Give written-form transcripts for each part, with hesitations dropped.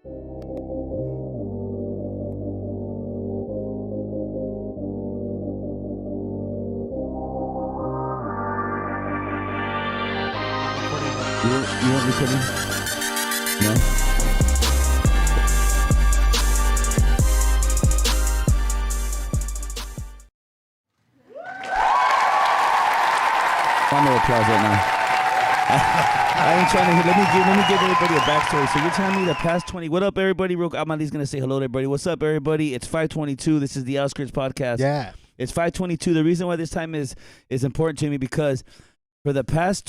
You want recording? No? Round of applause right now. I ain't trying to. Let me give everybody a backstory. So you're telling me the past 20. What up, everybody? Amali's gonna say hello to everybody. What's up, everybody? It's 5:22. This is the Outskirts Podcast. Yeah. It's 5:22. The reason why this time is important to me because for the past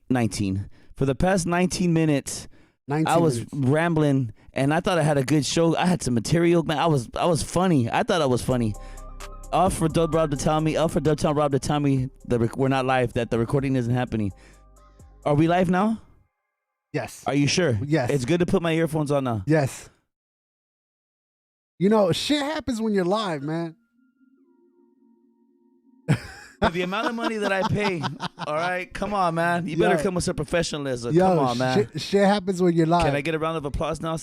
19 minutes, I was rambling, and I thought I had a good show. I had some material, man. I was funny. I thought I was funny. Up for Dubtown Rob to tell me that we're not live, that the recording isn't happening. Are we live now? Yes. Are you sure? Yes. It's good to put my earphones on now. Yes. You know, shit happens when you're live, man. For the amount of money that I pay, all right, come on, man. You better come with some professionalism. Come on, man. Shit happens when you're live. Can I get a round of applause now,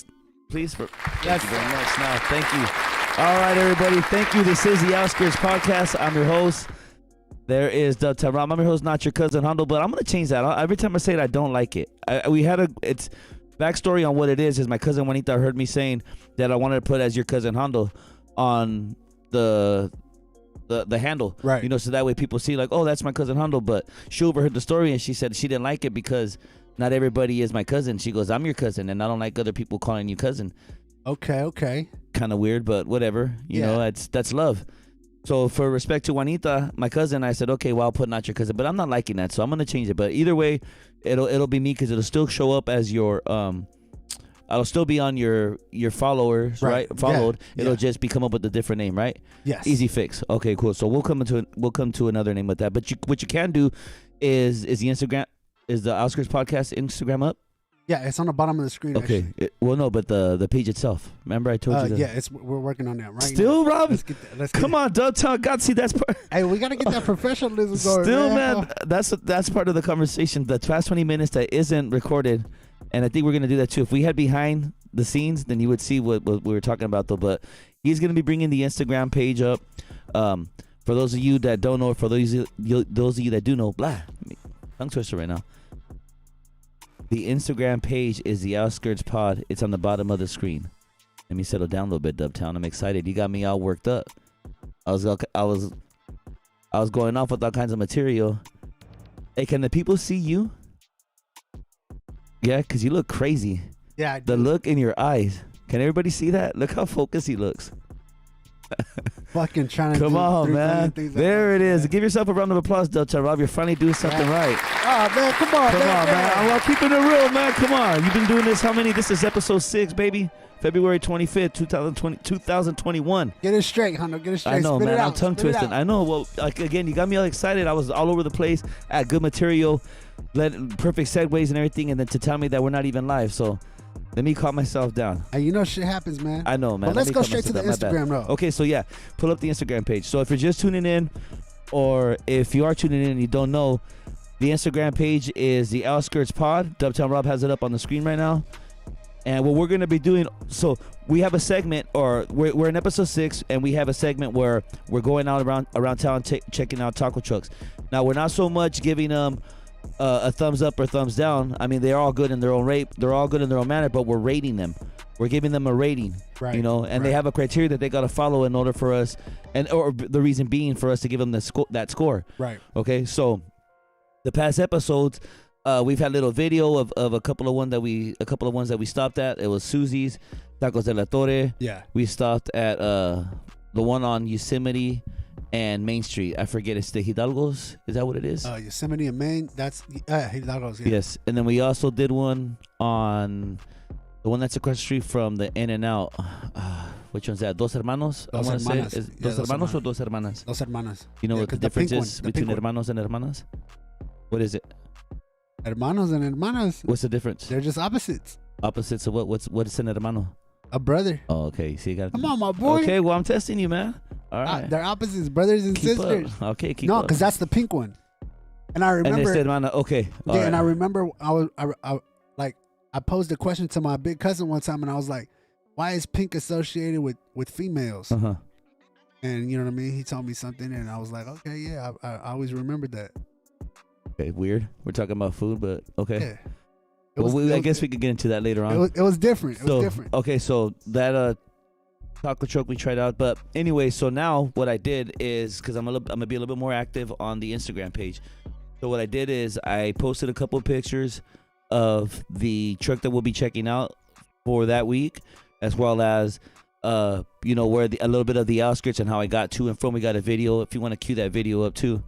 please? Thank you very much. Now, thank you. All right, everybody. Thank you. This is the Outskirts Podcast. I'm your host. There is Dubtown Rob. I'm your host, not your cousin Hondo, but I'm going to change that. Every time I say it, I don't like it. It's backstory on what it is my cousin Juanita heard me saying that I wanted to put as your cousin Hondo on the handle, right? You know, so that way people see like, oh, that's my cousin Hondo. But she overheard the story and she said she didn't like it because not everybody is my cousin. She goes, I'm your cousin, and I don't like other people calling you cousin. Okay. Kind of weird, but whatever. You know, that's love. So for respect to Juanita, my cousin, I said, okay, well, I'll put not your cousin, but I'm not liking that, so I'm gonna change it. But either way, it'll be me because it'll still show up as your I'll still be on your followers, right? Followed. Yeah. It'll just be come up with a different name, right? Yes. Easy fix. Okay, cool. So we'll come to another name with that. But what you can do is the Instagram, is the Outskirts Podcast Instagram up? Yeah, it's on the bottom of the screen. Okay. Well, no, but the page itself. Remember I told you that? Yeah, we're working on that right Still, now. Rob? Let's get that. Come on, Dubtown. God, see, that's part. Hey, we got to get that professionalism going. Still, man, that's part of the conversation. The past 20 minutes that isn't recorded, and I think we're going to do that too. If we had behind the scenes, then you would see what we were talking about, though. But he's going to be bringing the Instagram page up. For those of you that don't know, for those of you that do know, tongue twister right now. The Instagram page is the Outskirts Pod. It's on the bottom of the screen. Let me settle down a little bit, Dubtown. I'm excited. You got me all worked up. I was going off with all kinds of material. Hey, can the people see you? Yeah, because you look crazy. Yeah. The look in your eyes. Can everybody see that? Look how focused he looks. Fucking trying to come on, man. There it is. Man. Give yourself a round of applause, Dubtown Rob. You're finally doing something right. Oh, man, come on, man. Well, keeping it real, man. Come on. You've been doing this how many? This is episode 6, baby. February 25th, 2021. Get it straight, Hondo. Get it straight. I know, Spit man. it I'm out. tongue twisting. I know. Well, like again, you got me all excited. I was all over the place at good material, perfect segues and everything, and then to tell me that we're not even live. So let me calm myself down. Hey, you know shit happens, man. I know, man. But let's go straight to the Instagram, though. Okay, so yeah, pull up the Instagram page. So if you're just tuning in, or if you are tuning in and you don't know, the Instagram page is the Outskirts Pod. Dubtown Rob has it up on the screen right now. And what we're going to be doing, so we have a segment, or we're in episode 6, and we have a segment where we're going out around town checking out taco trucks. Now, we're not so much giving them a thumbs up or thumbs down. I mean, they're all good in their own rate. They're all good in their own manner, but we're rating them. We're giving them a rating, right? You know, and they have a criteria that they got to follow in order for us, or the reason being for us to give them that score. Right. Okay, so the past episodes, we've had a little video of a couple of ones that we stopped at. It was Susie's Tacos de la Torre. Yeah. We stopped at the one on Yosemite and Main Street. I forget, it's the Hidalgos. Is that what it is? Yosemite and Main. That's Hidalgos. Yeah. Yes, and then we also did one on the one that's across the street from the In-N-Out. Which one's that? Dos Hermanos? Dos I want to say. Hermanas. Dos Hermanos or Dos Hermanas? Dos Hermanas. You know what the difference is between hermanos and hermanas? What is it? Hermanos and hermanas. What's the difference? They're just opposites. Opposites of what? What is an hermano? A brother. Oh, okay. See, you got. Come on, my boy. Okay, well, I'm testing you, man. All right. They're opposites, brothers and keep sisters. Up. Okay, keep no, up. because that's the pink one. And I remember. And they said, hermana. Okay. Yeah, right. And I remember I posed a question to my big cousin one time, and I was like, why is pink associated with females? Uh-huh. And you know what I mean? He told me something, and I was like, okay, yeah, I always remembered that. Okay, weird. We're talking about food, but okay. Yeah. I guess we could get into that later on. It was different. It was different. Okay, so that taco truck we tried out, but anyway, so now what I did is, because I'm gonna be a little bit more active on the Instagram page. So what I did is I posted a couple of pictures of the truck that we'll be checking out for that week, as well as you know, where a little bit of the outskirts and how I got to and from. We got a video if you want to cue that video up too.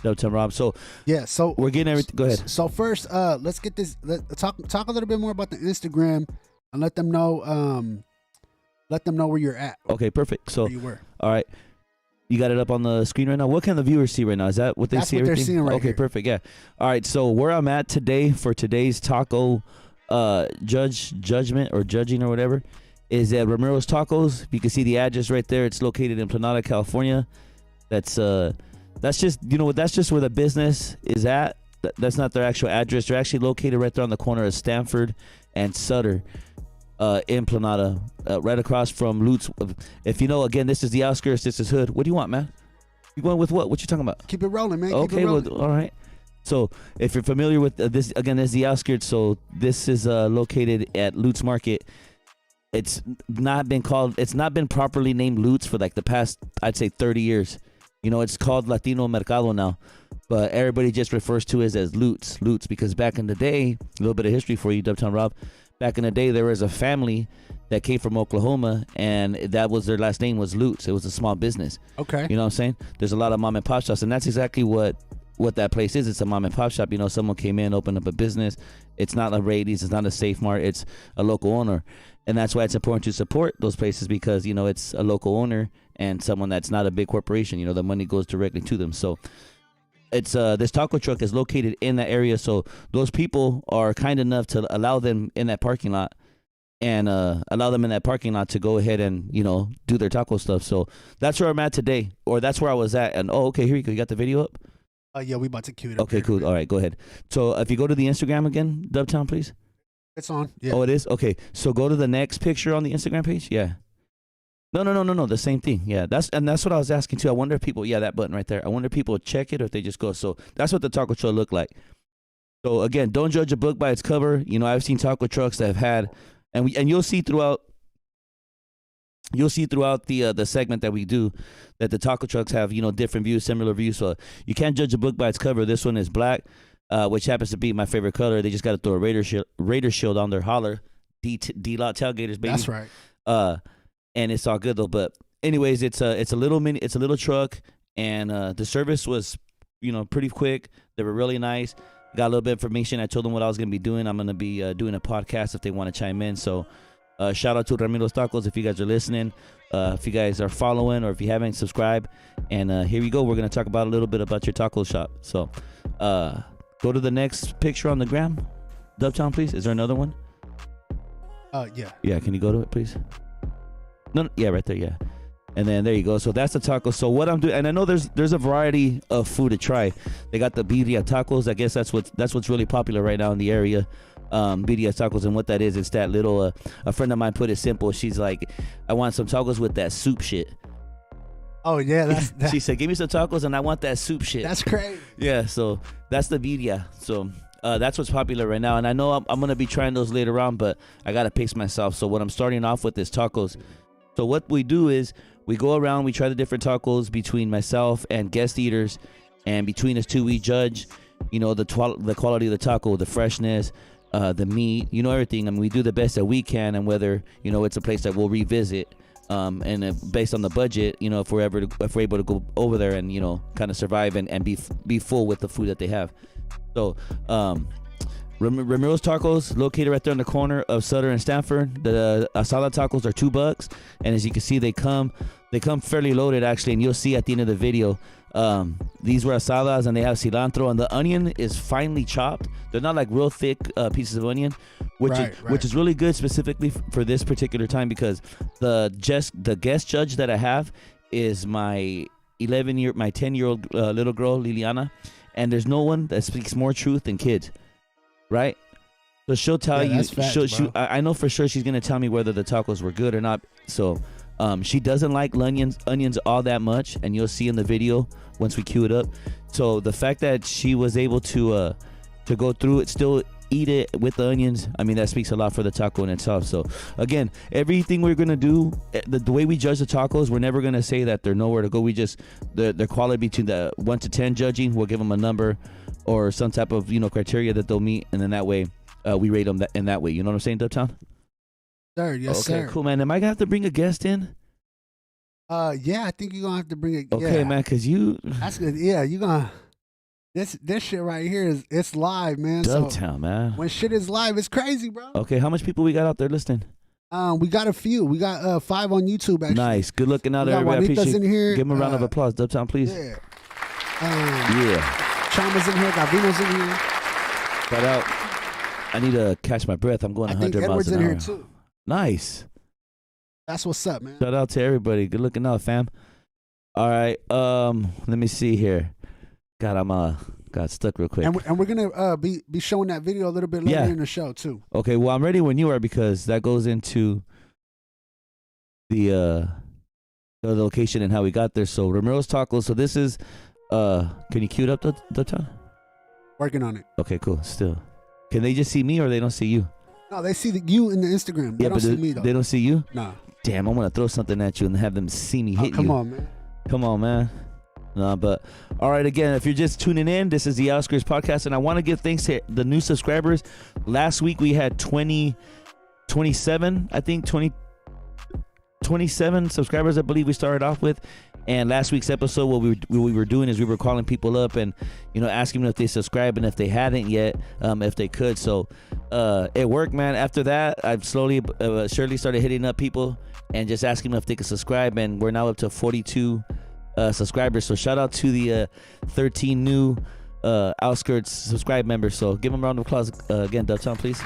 Dubtown Rob. So yeah, so we're getting everything. Go ahead. So first, let's get this. Talk a little bit more about the Instagram and let them know. Let them know where you're at. Okay, perfect. So where you were. All right, you got it up on the screen right now. What can the viewers see right now? Is that what they see? That's what everything? they're seeing right Okay, here. perfect. Yeah. All right. So where I'm at today for today's taco judgment or judging or whatever is at Ramiro's Tacos. You can see the address right there. It's located in Planada, California. That's just, you know what, that's just where the business is at. That's not their actual address. They're actually located right there on the corner of Stanford and Sutter in Planada, right across from Lutz. If you know, again, this is the outskirts, this is hood. What do you want, man? You going with what? What you talking about? Keep it rolling, man. Okay, Keep it rolling. well, all right. So if you're familiar with this, again, this is the outskirts. So this is located at Lutz Market. It's not been properly named Lutz for like the past, I'd say 30 years. You know, it's called Latino Mercado now, but everybody just refers to it as Lutz, because back in the day, a little bit of history for you, Dubtown Rob. Back in the day, there was a family that came from Oklahoma, and that was their last name was Lutz. It was a small business. Okay. You know what I'm saying? There's a lot of mom and pop shops, and that's exactly what that place is. It's a mom and pop shop. You know, someone came in, opened up a business. It's not a Rady's, it's not a Safe Mart, it's a local owner. And that's why it's important to support those places, because, you know, it's a local owner and someone that's not a big corporation. You know, the money goes directly to them. So it's this taco truck is located in that area. So those people are kind enough to allow them in that parking lot and to go ahead and, you know, do their taco stuff. So that's where I'm at today, or that's where I was at. And okay, here you go. You got the video up? Yeah, we about to cue it up. Okay, here. cool. All right, go ahead. So if you go to the Instagram again, Dubtown, please. It's on. Yeah. Oh, it is? Okay. So go to the next picture on the Instagram page. Yeah. No. The same thing. Yeah. That's what I was asking too. I wonder if people, that button right there. I wonder if people check it or if they just go. So that's what the taco truck looked like. So again, don't judge a book by its cover. You know, I've seen taco trucks that have had, and you'll see throughout the segment that we do that the taco trucks have, you know, different views, similar views. So you can't judge a book by its cover. This one is black, which happens to be my favorite color. They just got to throw a Raider shield on their holler. D-Lot tailgaters, baby. That's right. And it's all good though. But anyways, it's a little truck, and the service was, you know, pretty quick. They were really nice. Got a little bit of information. I told them what I was gonna be doing. I'm gonna be doing a podcast if they want to chime in. So shout out to Ramiro's Tacos if you guys are listening. If you guys are following, or if you haven't, subscribe. And here we go. We're gonna talk about a little bit about your taco shop. So go to the next picture on the gram, Dubtown, please. Is there another one? Yeah. Yeah, can you go to it, please? No, yeah, right there, yeah. And then there you go. So that's the taco. So what I'm doing, and I know there's a variety of food to try. They got the birria tacos. I guess that's what's really popular right now in the area. Birria tacos, and what that is, it's that little. A friend of mine put it simple. She's like, I want some tacos with that soup shit. Oh yeah, She said, give me some tacos, and I want that soup shit. That's crazy. Yeah, so that's the birria. So that's what's popular right now, and I know I'm gonna be trying those later on, but I gotta pace myself. So what I'm starting off with is tacos. So what we do is we go around, we try the different tacos between myself and guest eaters, and between us two, we judge, you know, the quality of the taco, the freshness, the meat, you know, everything. I mean, we do the best that we can, and whether, you know, it's a place that we'll revisit, and based on the budget, you know, if we're able to go over there and, you know, kind of survive and be full with the food that they have. So Ramiro's Tacos, located right there in the corner of Sutter and Stanford. The asada tacos are $2, and as you can see, they come fairly loaded actually, and you'll see at the end of the video. These were asadas, and they have cilantro, and the onion is finely chopped. They're not like real thick pieces of onion, which is really good specifically for this particular time, because the guest judge that I have is my 10-year-old little girl Liliana, and there's no one that speaks more truth than kids. Right? So she'll tell you. that's facts, bro. I know for sure she's gonna tell me whether the tacos were good or not. So, she doesn't like onions all that much, and you'll see in the video once we cue it up. So the fact that she was able to go through it, still eat it with the onions, I mean, that speaks a lot for the taco in itself. So again, everything we're gonna do, the way we judge the tacos, we're never gonna say that they're nowhere to go. We just the quality between the 1 to 10 judging, we'll give them a number or some type of criteria that they'll meet, and then that way we rate them in that way. You know what I'm saying, Dubtown? Sir, yes, okay, sir. Cool, man. Am I gonna have to bring a guest in? Yeah, I think you're gonna have to bring it. Okay, yeah. man, because you. That's good. Yeah, you gonna. This shit right here it's live, man. Dubtown, So man. when shit is live, it's crazy, bro. Okay, how much people we got out there listening? We got a few. We got 5 on YouTube. Actually, Nice, good looking out we there. got Everybody, I Juanita's appreciate. in here. Give them a round of applause, Dubtown, please. Yeah. Yeah. Chama's in here. Gavino's in here. Shout out. I need to catch my breath. I'm going I think 100 miles Edward's an in hour. here too. Nice. That's what's up, man. Shout out to everybody. Good looking out, fam. All right. Let me see here. God, I'm got stuck real quick. And we're gonna be showing that video a little bit later in the show too. Okay. Well, I'm ready when you are, because that goes into the location and how we got there. So Ramiro's Tacos. So this is can you cue it up, Dubtown? Working on it. Okay, cool. Still, can they just see me or they don't see you? No, they see you in the Instagram. They don't see me though. They don't see you? Nah. Damn, I'm gonna throw something at you and have them see me hit you. Come on, man. Come on, man. No, but all right. Again, if you're just tuning in, this is the Outskirts Podcast, and I want to give thanks to the new subscribers. Last week we had 27, I think 27 subscribers, I believe we started off with. And last week's episode, what we were doing is we were calling people up and asking them if they subscribe and if they hadn't yet, if they could. So it worked, man. After that, I've slowly surely started hitting up people and just asking them if they could subscribe, and we're now up to 42 subscribers. So shout out to the 13 new Outskirts subscribe members. So give them a round of applause again, Dubtown, please.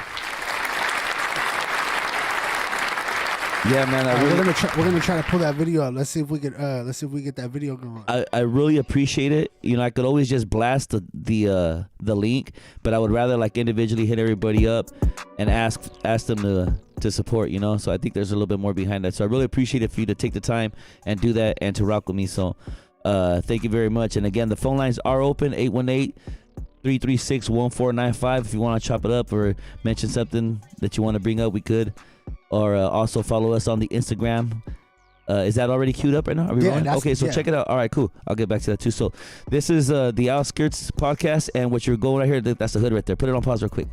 Yeah, man. We're gonna try to pull that video out. Let's see if we get that video going. I really appreciate it. I could always just blast the link, but I would rather individually hit everybody up and ask them to support. So I think there's a little bit more behind that. So I really appreciate it for you to take the time and do that and to rock with me. So thank you very much. And again, the phone lines are open: 818-336-1495. If you want to chop it up or mention something that you want to bring up, we could. Or also follow us on the Instagram. Is that already queued up right now? Are we rolling? Okay, so check it out. All right, cool. I'll get back to that too. So this is the Outskirts Podcast, and what you're going right here, that's the hood right there. Put it on pause real quick.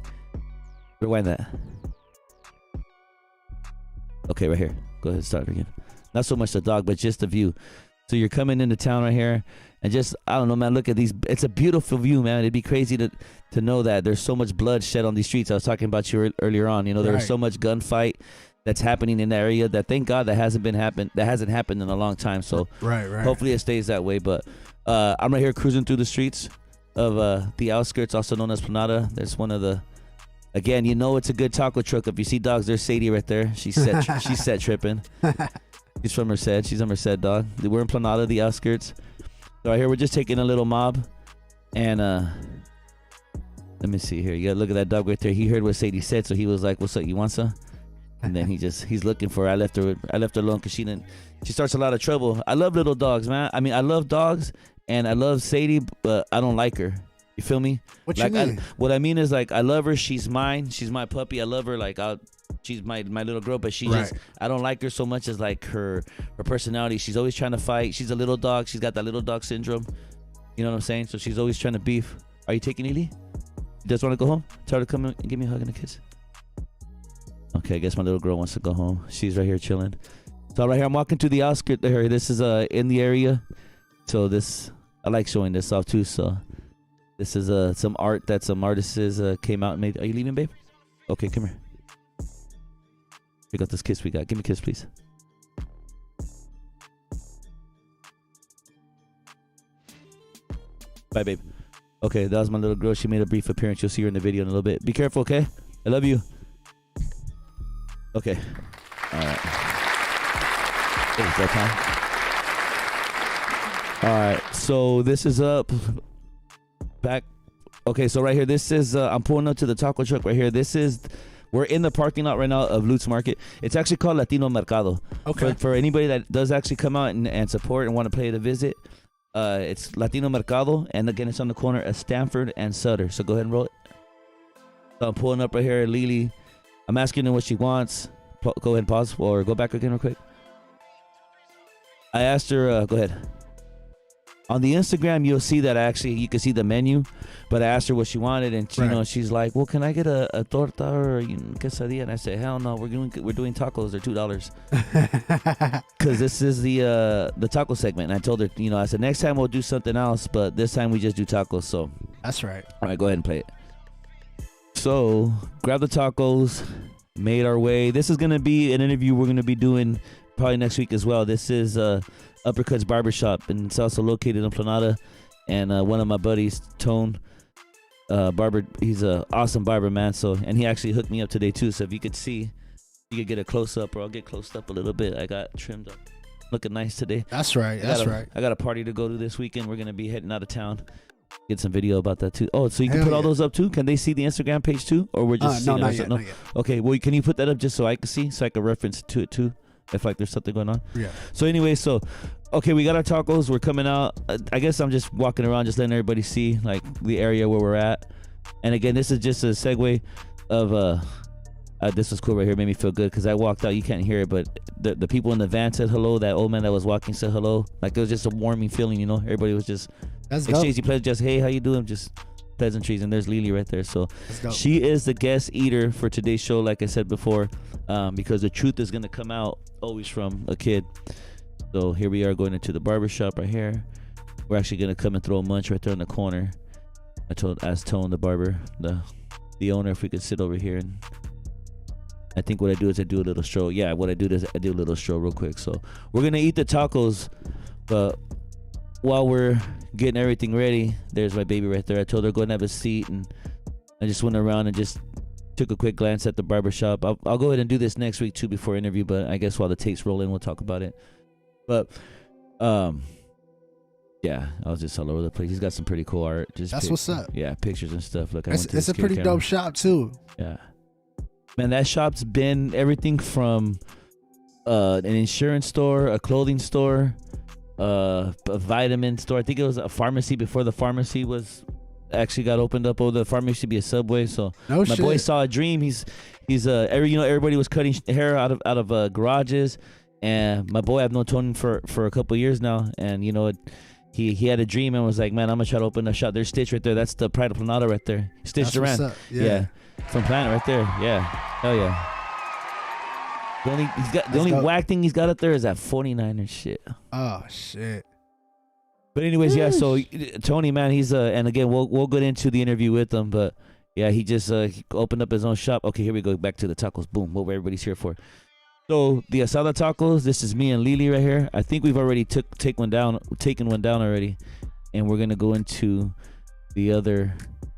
Rewind that. Okay, right here. Go ahead, start again. Not so much the dog, but just the view. So you're coming into town right here, and just, I don't know, man, look at these. It's a beautiful view, man. It'd be crazy to know that there's so much blood shed on these streets. I was talking about you earlier on. There was so much gunfight that's happening in the area that, thank God, that hasn't happened in a long time. So right. Hopefully it stays that way. But I'm right here cruising through the streets of the Outskirts, also known as Planada. There's one of the, again, it's a good taco truck. If you see dogs, there's Sadie right there. She's set tripping. She's from Merced. She's a Merced dog. We're in Planada, the Outskirts. So right here, we're just taking a little mob, and let me see here. You gotta look at that dog right there. He heard what Sadie said, so he was like, "What's up? You want some?" And then he's looking for her. I left her alone because she starts a lot of trouble. I love little dogs, man. I mean, I love dogs, and I love Sadie, but I don't like her. You feel me? What you mean? What I mean is, I love her. She's mine. She's my puppy. I love her. She's my little girl, but I don't like her so much as her personality. She's always trying to fight. She's a little dog. She's got that little dog syndrome. You know what I'm saying? So she's always trying to beef. Are you taking Ely? You just want to go home? Tell her to come and give me a hug and a kiss. Okay, I guess my little girl wants to go home. She's right here chilling. So right here, I'm walking to the outskirts area. This is in the area. So I like showing this off too. So this is some art that some artists came out and made. Are you leaving, babe? Okay, come here. We got this kiss we got. Give me a kiss, please. Bye, babe. Okay, that was my little girl. She made a brief appearance. You'll see her in the video in a little bit. Be careful, okay? I love you. Okay. All right. It's that time. All right. So this is up back Okay, so right here, this is I'm pulling up to the taco truck right here. We're in the parking lot right now of Lutz Market. It's actually called Latino Mercado. Okay. For anybody that does actually come out and support and want to pay the visit, it's Latino Mercado, and again, it's on the corner of Stanford and Sutter. So go ahead and roll it. So I'm pulling up right here, Lily. I'm asking her what she wants. Go ahead and pause or go back again real quick. I asked her, go ahead. On the Instagram, you'll see that you can see the menu, but I asked her what she wanted, and she, she's like, "Well, can I get a torta or quesadilla?" And I said, "Hell no, we're doing tacos. They're $2." Because this is the taco segment. And I told her, I said next time we'll do something else, but this time we just do tacos. So that's right. All right, go ahead and play it. So grab the tacos, made our way. This is gonna be an interview we're gonna be doing probably next week as well. This is Uppercuts Barbershop, and it's also located in Planada. And one of my buddies, Tone, barber, he's an awesome barber, man. And he actually hooked me up today too. So if you could see, you could get a close up, or I'll get close up a little bit. I got trimmed up, looking nice today. That's right. I got a party to go to this weekend. We're gonna be heading out of town. Get some video about that too. Oh, so you can put all those up too? Can they see the Instagram page too, or we're just seeing not yet. Okay, well, can you put that up just so I can see, so I can reference to it too, if there's something going on? Yeah. So anyway, okay, we got our tacos. We're coming out. I guess I'm just walking around, just letting everybody see like the area where we're at. And again, this is just a segue of this was cool right here. Made me feel good because I walked out. You can't hear it, but the people in the van said hello. That old man that was walking said hello. Like it was just a warming feeling, Everybody was just exchanging pleasure. Just hey, how you doing? Just pleasantries. And there's Lily right there. So she is the guest eater for today's show. Like I said before, because the truth is gonna come out always from a kid. So here we are going into the barbershop right here. We're actually gonna come and throw a munch right there in the corner. Asked Tone, the barber, the owner, if we could sit over here. And I think what I do is I do a little stroll. Yeah, what I do is I do a little stroll real quick. So we're gonna eat the tacos, but while we're getting everything ready, there's my baby right there. I told her go and have a seat, and I just went around and just took a quick glance at the barbershop. I'll go ahead and do this next week too before interview, but I guess while the tapes roll in, we'll talk about it. But yeah, I was just all over the place. He's got some pretty cool art. That's what's up. Yeah, pictures and stuff. Look, it's a pretty dope shop too. Yeah, man, that shop's been everything from an insurance store, a clothing store, a vitamin store. I think it was a pharmacy before the pharmacy was actually got opened up. Oh, the pharmacy used to be a Subway. So my boy saw a dream. He's everybody was cutting hair out of garages. And my boy, I've known Tony for a couple years now, and he had a dream and was like, man, I'm gonna try to open a shop. There's Stitch right there. That's the Pride of Planada right there. Stitch Duran. Yeah. From Planet right there. Yeah. Hell yeah. The only whack thing he's got up there is that 49er shit. Oh shit. But anyways, yeah. So Tony, man, he's and again we'll get into the interview with him, but yeah, he just he opened up his own shop. Okay, here we go back to the tacos. Boom, what everybody's here for. So the asada tacos, this is me and Lily right here. I think we've already taken one down already, and we're gonna go into the other.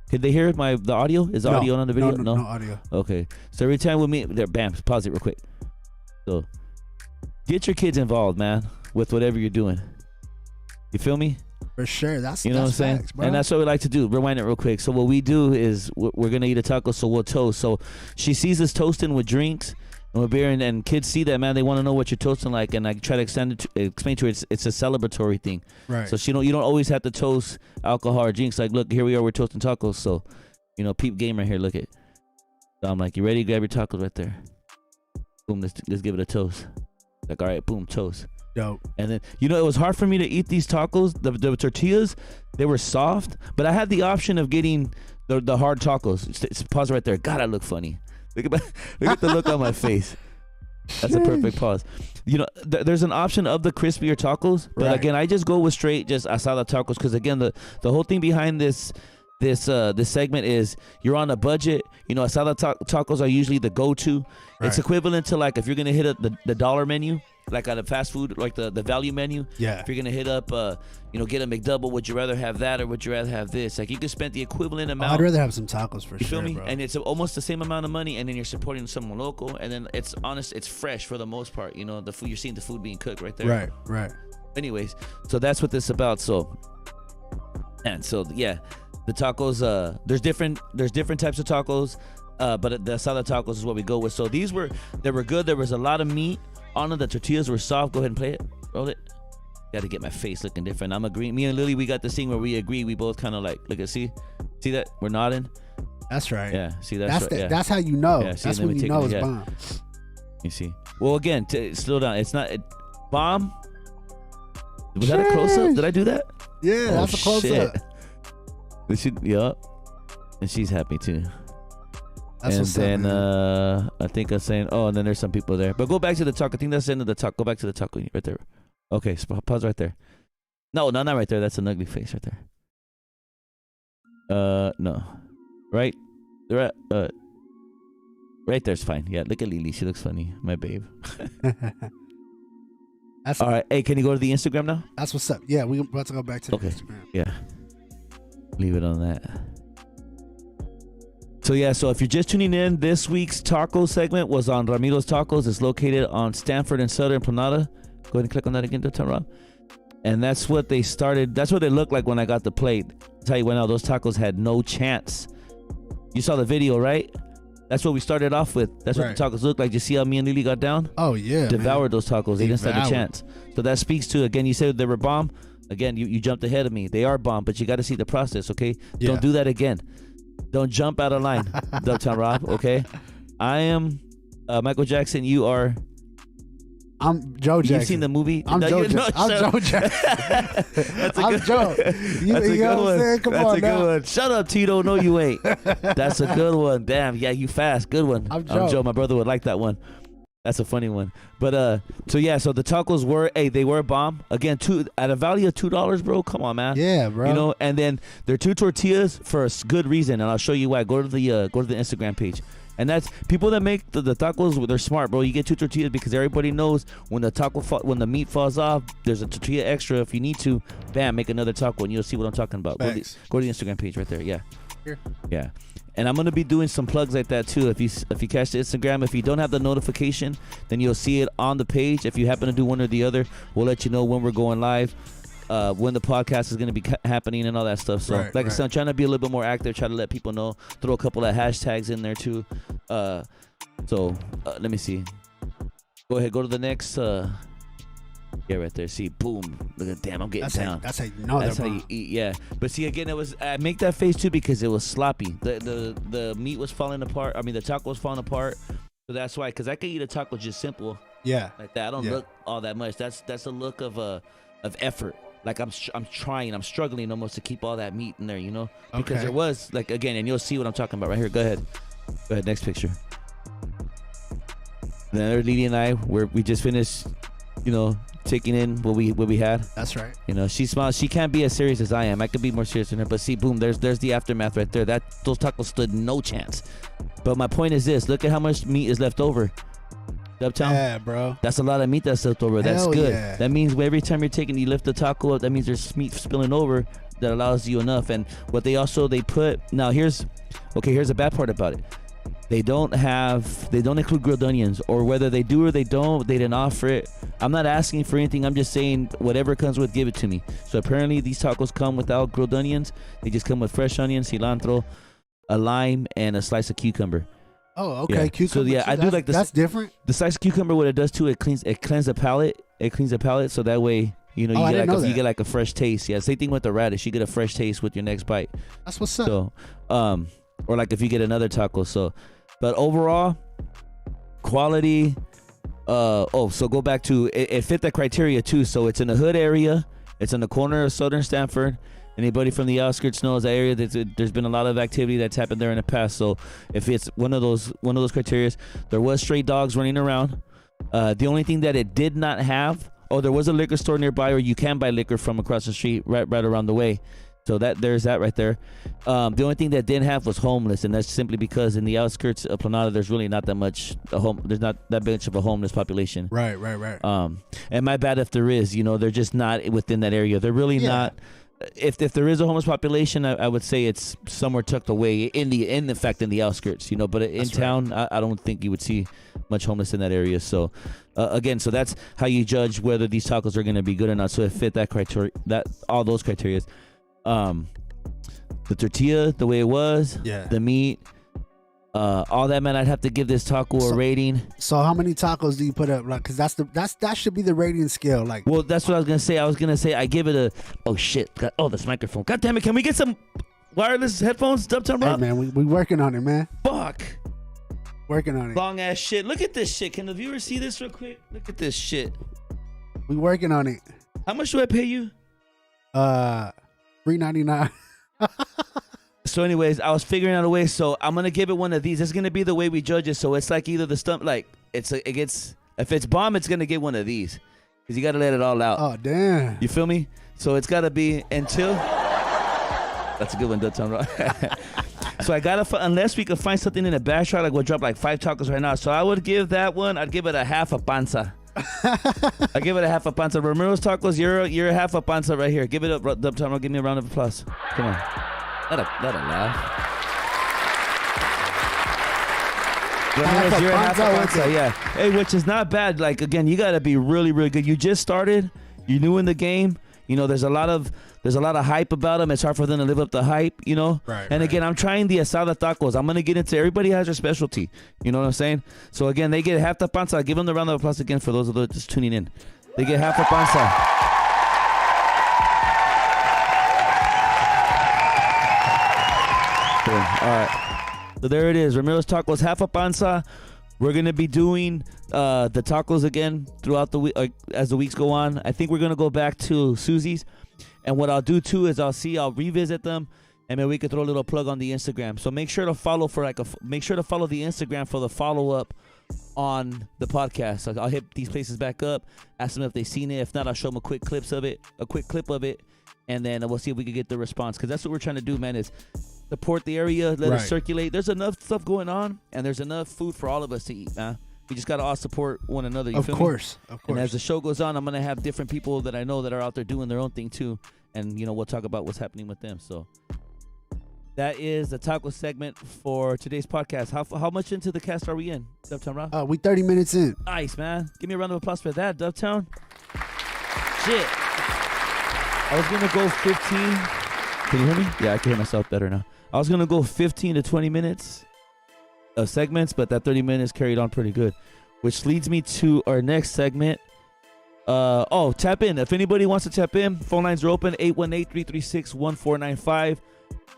Could they hear the audio? Is the audio on the video? No audio. Okay. So every time we meet, there, bam, pause it real quick. So get your kids involved, man, with whatever you're doing. You feel me? For sure. That's what I'm saying, facts, bro. And that's what we like to do. Rewind it real quick. So what we do is we're gonna eat a taco, so we'll toast. So she sees us toasting with drinks. With beer, and kids see that, man, they want to know what you're toasting like, and I try to explain to her it's a celebratory thing, right? So you don't always have to toast alcohol or drinks. Like, look, here we are, we're toasting tacos. So, peep game right here. Look it. So I'm like, you ready? Grab your tacos right there. Boom, let's give it a toast. Like, all right, boom, toast. Dope. And then it was hard for me to eat these tacos. The tortillas, they were soft, but I had the option of getting the hard tacos. Pause right there. God, I look funny. Look at the look on my face. That's a perfect pause. There's an option of the crispier tacos, but again, I just go with straight just asada tacos because again, the whole thing behind this segment is you're on a budget. Asada tacos are usually the go-to. Right. It's equivalent to like if you're gonna hit up the dollar menu, like at a fast food, like the value menu. Yeah. If you're gonna hit up, get a McDouble, would you rather have that or would you rather have this? Like you could spend the equivalent amount. I'd rather have some tacos for sure. You feel me? Bro. And it's almost the same amount of money, and then you're supporting someone local, and then it's honest, it's fresh for the most part. The food, you're seeing the food being cooked right there. Right. Anyways, so that's what this is about. So, and so yeah, The tacos, there's different types of tacos, but the asada tacos is what we go with. So they were good. There was a lot of meat on them. The tortillas were soft. Go ahead and play it. Roll it. Got to get my face looking different. I'm agreeing. Me and Lily, we got this thing where we agree. We both kind of like, look at, see that? We're nodding. That's right. Yeah, see that's right. Yeah. That's how you know. Yeah, see, that's when you know it's bomb. You see. Well, again, slow down. It's not bomb. Was that a close up? Did I do that? Yeah, that's a close up. Yup. And she's happy too. That's and what's then up, I think I'm saying, and then there's some people there. But go back to the taco. I think that's the end of the taco. Go back to the taco right there. Okay, pause right there. No, not right there. That's an ugly face right there. No. Right? Right there's fine. Yeah, look at Lily. She looks funny. My babe. That's all right. Hey, can you go to the Instagram now? That's what's up. Yeah, we're about to go back to the Instagram. Yeah. Leave it on that. So yeah, so if you're just tuning in, this week's taco segment was on Ramiro's Tacos. It's located on Stanford and Southern Planada. Go ahead and click on that again, Rob. And that's what they started. That's what they looked like when I got the plate. I'll tell you what, now those tacos had no chance. You saw the video, right? That's what we started off with. That's what the tacos looked like. You see how me and Lily got down? Oh yeah, devoured those tacos. They didn't stand a chance. So that speaks to, again, you said they were bomb. Again, you jumped ahead of me. They are bomb, but you got to see the process, okay? Yeah. Don't do that again. Don't jump out of line, Dubtown Rob, okay? I am Michael Jackson. You are... I'm Joe Jackson. You've seen the movie? I'm Joe Jackson. I'm Joe Jackson. I'm Joe. That's a good one. Come That's on a good one. Shut up, Tito. No, you ain't. That's a good one. Damn. Yeah, you fast. Good one. I'm Joe. My brother would like that one. That's a funny one. But so yeah, so the tacos were they were a bomb. Again, at a value of $2, bro. Come on, man. Yeah, bro. You know, and then they're 2 tortillas for a good reason, and I'll show you why. Go to the Instagram page. And that's people that make the tacos. They're smart, bro. You get 2 tortillas because everybody knows when when the meat falls off, there's a tortilla extra. If you need to, bam, make another taco, and you'll see what I'm talking about. Go to the Instagram page right there. Yeah, here. Yeah, and I'm gonna be doing some plugs like that too. If you catch the Instagram, if you don't have the notification, then you'll see it on the page. If you happen to do one or the other, we'll let you know when we're going live. When the podcast is going to be happening and all that stuff. So I said, I'm trying to be a little bit more active, try to let people know, throw a couple of hashtags in there too. Let me see. Go ahead, go to the next. Yeah, right there. See, boom. Look at, damn, I'm getting down. That's how you know. That's how you eat. Yeah, but see, again, I make that face too because it was sloppy. The meat was falling apart. I mean, the taco was falling apart. So that's why, because I could eat a taco just simple. Yeah. Like that. I don't look all that much. That's a look of effort. Like I'm trying, I'm struggling almost to keep all that meat in there, you know? Because there was, like, again, and you'll see what I'm talking about right here. Go ahead, next picture. Then there's Lily and I, we just finished, you know, taking in what we had. That's right. You know, she smiles. She can't be as serious as I am. I could be more serious than her, but see, boom, there's the aftermath right there. Those tacos stood no chance. But my point is this: look at how much meat is left over. Uptown. Yeah, bro. That's a lot of meat that's left over. That's good. Yeah. That means every time you lift the taco up, that means there's meat spilling over that allows you enough. And what they put, now here's a bad part about it. They don't include grilled onions, or whether they do or they don't, they didn't offer it. I'm not asking for anything. I'm just saying whatever it comes with, give it to me. So apparently these tacos come without grilled onions. They just come with fresh onions, cilantro, a lime, and a slice of cucumber. Oh, okay. Yeah. Cucumber. So yeah, I do like this. That's different. The slice of cucumber, what it does too, it cleans the palate. It cleans the palate, so that way, you know, you get like a fresh taste. Yeah, same thing with the radish. You get a fresh taste with your next bite. That's what's up. So, or like if you get another taco. So, but overall, quality. So go back to it fit that criteria too. So it's in the hood area. It's in the corner of Southern Stanford. Anybody from the outskirts knows that area. There's been a lot of activity that's happened there in the past. So if it's one of those criteria, there was stray dogs running around. The only thing that it did not have, there was a liquor store nearby, or you can buy liquor from across the street, right around the way. So there's that right there. The only thing that didn't have was homeless, and that's simply because in the outskirts of Planada, there's really not that much there's not that much of a homeless population. Right. And my bad if there is, you know, they're just not within that area. They're really not. If there is a homeless population, I would say it's somewhere tucked away in the outskirts, you know. But in town, I don't think you would see much homeless in that area. So again, so that's how you judge whether these tacos are going to be good or not. So it fit that criteria, all those criteria. the tortilla the way it was, Yeah. the meat, all that, man. I'd have to give this taco a rating. So how many tacos do you put up? Like, cause that should be the rating scale. Like, Well, that's what I was gonna say. I was gonna say I give it a. Oh shit! This microphone. God damn it! Can we get some wireless headphones? Dubtown hey Rob. man, we working on it, man. Fuck. Working on it. Long ass shit. Look at this shit. Can the viewers see this real quick? Look at this shit. We working on it. How much do I pay you? $3.99. So anyways, I was figuring out a way. So I'm gonna give it one of these. It's gonna be the way we judge it. So it's like either the stump, like it gets. If it's bomb, it's gonna get one of these, because you gotta let it all out. Oh damn. You feel me? So it's gotta be until. That's a good one, Dutton. So I gotta unless we could find something in a bash shot, like we'll drop like 5 tacos right now. So I would give that one. I'd give it a half a panza. I give it a half a panza. Ramiro's tacos, you're a half a panza right here. Give it up, Dubtown. Give me a round of applause. Come on. Let a laugh. Ramiro's, you're a half a panza. Yeah. Hey, which is not bad. Like again, you gotta be really, really good. You just started. You're new in the game. You know, there's a lot of hype about them. It's hard for them to live up the hype, you know? Right. And again, I'm trying the asada tacos. I'm going to get into everybody has their specialty. You know what I'm saying? So again, they get half the panza. I'll give them the round of applause again for those of those just tuning in. They get half the panza. Cool. All right. So there it is. Ramiro's tacos, half a panza. We're going to be doing the tacos again throughout the week, as the weeks go on. I think we're going to go back to Susie's. And what I'll do too is I'll revisit them, and maybe we could throw a little plug on the Instagram. So make sure to follow make sure to follow the Instagram for the follow-up on the podcast. So I'll hit these places back up, ask them if they've seen it. If not, I'll show them a quick clip of it, and then we'll see if we can get the response. Because that's what we're trying to do, man, is support the area, let it circulate. There's enough stuff going on, and there's enough food for all of us to eat, man. We just got to all support one another. You feel me? Of course. And as the show goes on, I'm going to have different people that I know that are out there doing their own thing too. And, we'll talk about what's happening with them. So that is the taco segment for today's podcast. How much into the cast are we in, Dubtown Rob? We 30 minutes in. Nice, man. Give me a round of applause for that, Dubtown. Shit. I was going to go 15. Can you hear me? Yeah, I can hear myself better now. I was going to go 15 to 20 minutes of segments, but that 30 minutes carried on pretty good, which leads me to our next segment. Tap in. If anybody wants to tap in, phone lines are open, 818-336-1495.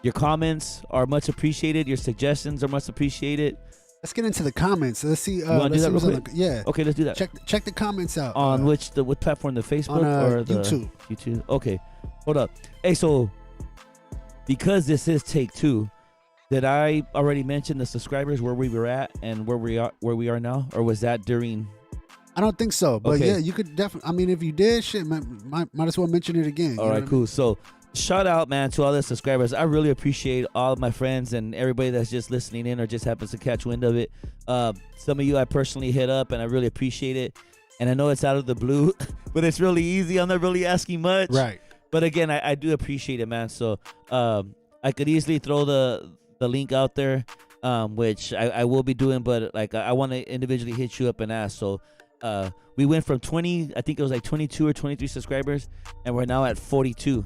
Your comments are much appreciated. Your suggestions are much appreciated. Let's get into the comments. Let's see. You want to do that real quick? Yeah. Okay, let's do that. Check the comments out. On what platform? The Facebook or the YouTube? YouTube. Okay, hold up. Hey, so because this is take 2, did I already mention the subscribers, where we were at and where we are now, or was that during? I don't think so, but okay. Yeah, you could definitely. I mean, if you did, shit, might as well mention it again. All right, cool. So shout out, man, to all the subscribers. I really appreciate all of my friends and everybody that's just listening in or just happens to catch wind of it. Some of you I personally hit up, and I really appreciate it. And I know it's out of the blue, but it's really easy. I'm not really asking much. Right. But again, I do appreciate it, man. So I could easily throw the link out there, which I will be doing, but like I want to individually hit you up and ask. So we went from 20, I think it was like 22 or 23 subscribers, and we're now at 42.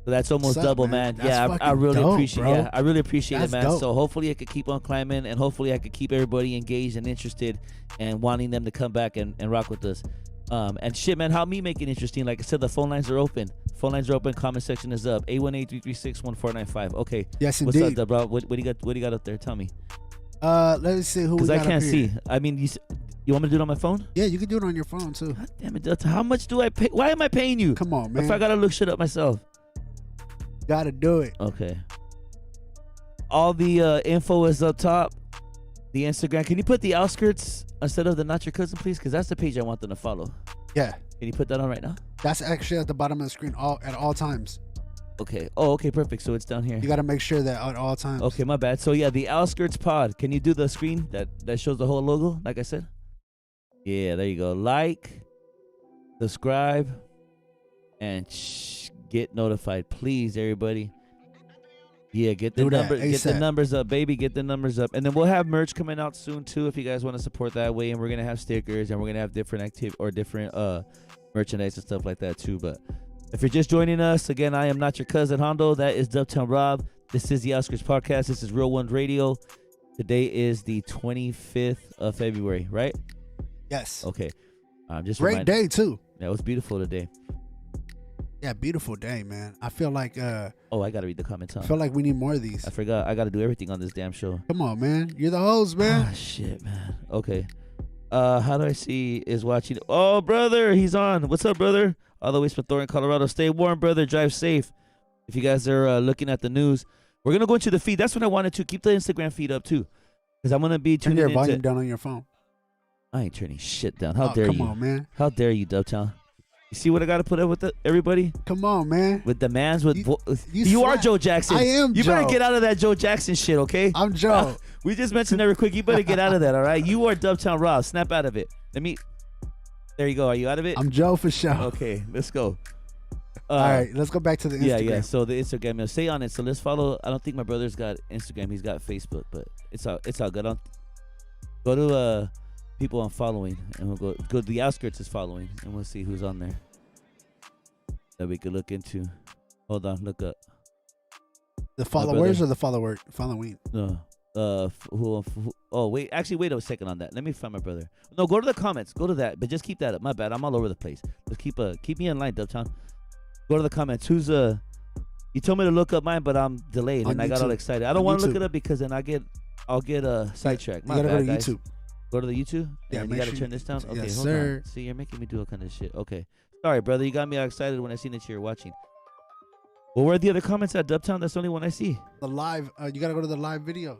So that's almost double, man. Yeah, I really appreciate it. Yeah, I really appreciate it, man. Dope. So hopefully I could keep on climbing, and hopefully I could keep everybody engaged and interested and wanting them to come back and rock with us. And shit, man, help me make it interesting. Like I said, the phone lines are open. Comment section is up. 818-336-1495. Okay. Yes, indeed. What's up, bro? What do you got up there? Tell me. Let's see who we got. Because I can't see. I mean, you want me to do it on my phone? Yeah, you can do it on your phone too. God damn it, how much do I pay? Why am I paying you? Come on, man. If I gotta look shit up myself. Gotta do it. Okay. All the info is up top. The Instagram. Can you put the Outskirts instead of the Not Your Cousin, please? Because that's the page I want them to follow. Yeah. Can you put that on right now? That's actually at the bottom of the screen at all times. Okay. Oh, okay, perfect. So it's down here. You got to make sure that at all times. Okay, my bad. So yeah, the Outskirts Pod. Can you do the screen that shows the whole logo, like I said? Yeah, there you go. Like, subscribe, and get notified, please, everybody. Yeah, get the numbers up, baby. Get the numbers up, and then we'll have merch coming out soon too. If you guys want to support that way, and we're gonna have stickers, and we're gonna have different different merchandise and stuff like that too. But If you're just joining us, again, I am not your cousin Hondo. That is Dubtown Rob. This is the Outskirts Podcast. This is Real One Radio. Today is the 25th of February, right? Yes. Okay. Just Great day, too. Yeah, it was beautiful today. Yeah, beautiful day, man. I feel like Oh, I gotta read the comments. Huh? I feel like we need more of these. I forgot. I gotta do everything on this damn show. Come on, man. You're the host, man. Ah, shit, man. Okay. How do I see is watching? Oh, brother, he's on. What's up, brother? All the way from Thornton, Colorado. Stay warm, brother. Drive safe. If you guys are looking at the news, we're gonna go into the feed. That's what I wanted to keep the Instagram feed up too, because I'm gonna be Turn tuning your into. volume down on your phone. I ain't turning shit down. How dare you? Come on, man. How dare you, Dubtown? You see what I got to put up with everybody? Come on, man. With the mans with you are Joe Jackson. I am You Joe. better get out of that Joe Jackson shit, okay? I'm Joe. We just mentioned that real quick. You better get out of that, all right? You are Dubtown Rob. Snap out of it. There you go. Are you out of it? I'm Joe for sure. Okay, let's go. All right, let's go back to the Instagram. Yeah. So the Instagram, stay on it. So let's follow. I don't think my brother's got Instagram. He's got Facebook, but it's all good. Go to people I'm following, and we'll go to the Outskirts is following, and we'll see who's on there that we could look into. Hold on, look up. The followers or the following? No. Oh, wait. Actually, wait a second on that. Let me find my brother. No, go to the comments. Go to that. But just keep that up. My bad. I'm all over the place. Just keep me in line, Dubtown. Go to the comments. Who's You told me to look up mine, but I'm delayed and I got all excited. I don't want to look it up because then I'll get sidetracked. You gotta go to YouTube. Go to the YouTube? Yeah, and you gotta turn this down? Okay, yes, hold sir. on. See, you're making me do all kind of shit. Okay. Sorry, brother. You got me all excited when I seen that you were watching. Well, where are the other comments at, Dubtown? That's the only one I see. The live. You gotta go to the live video.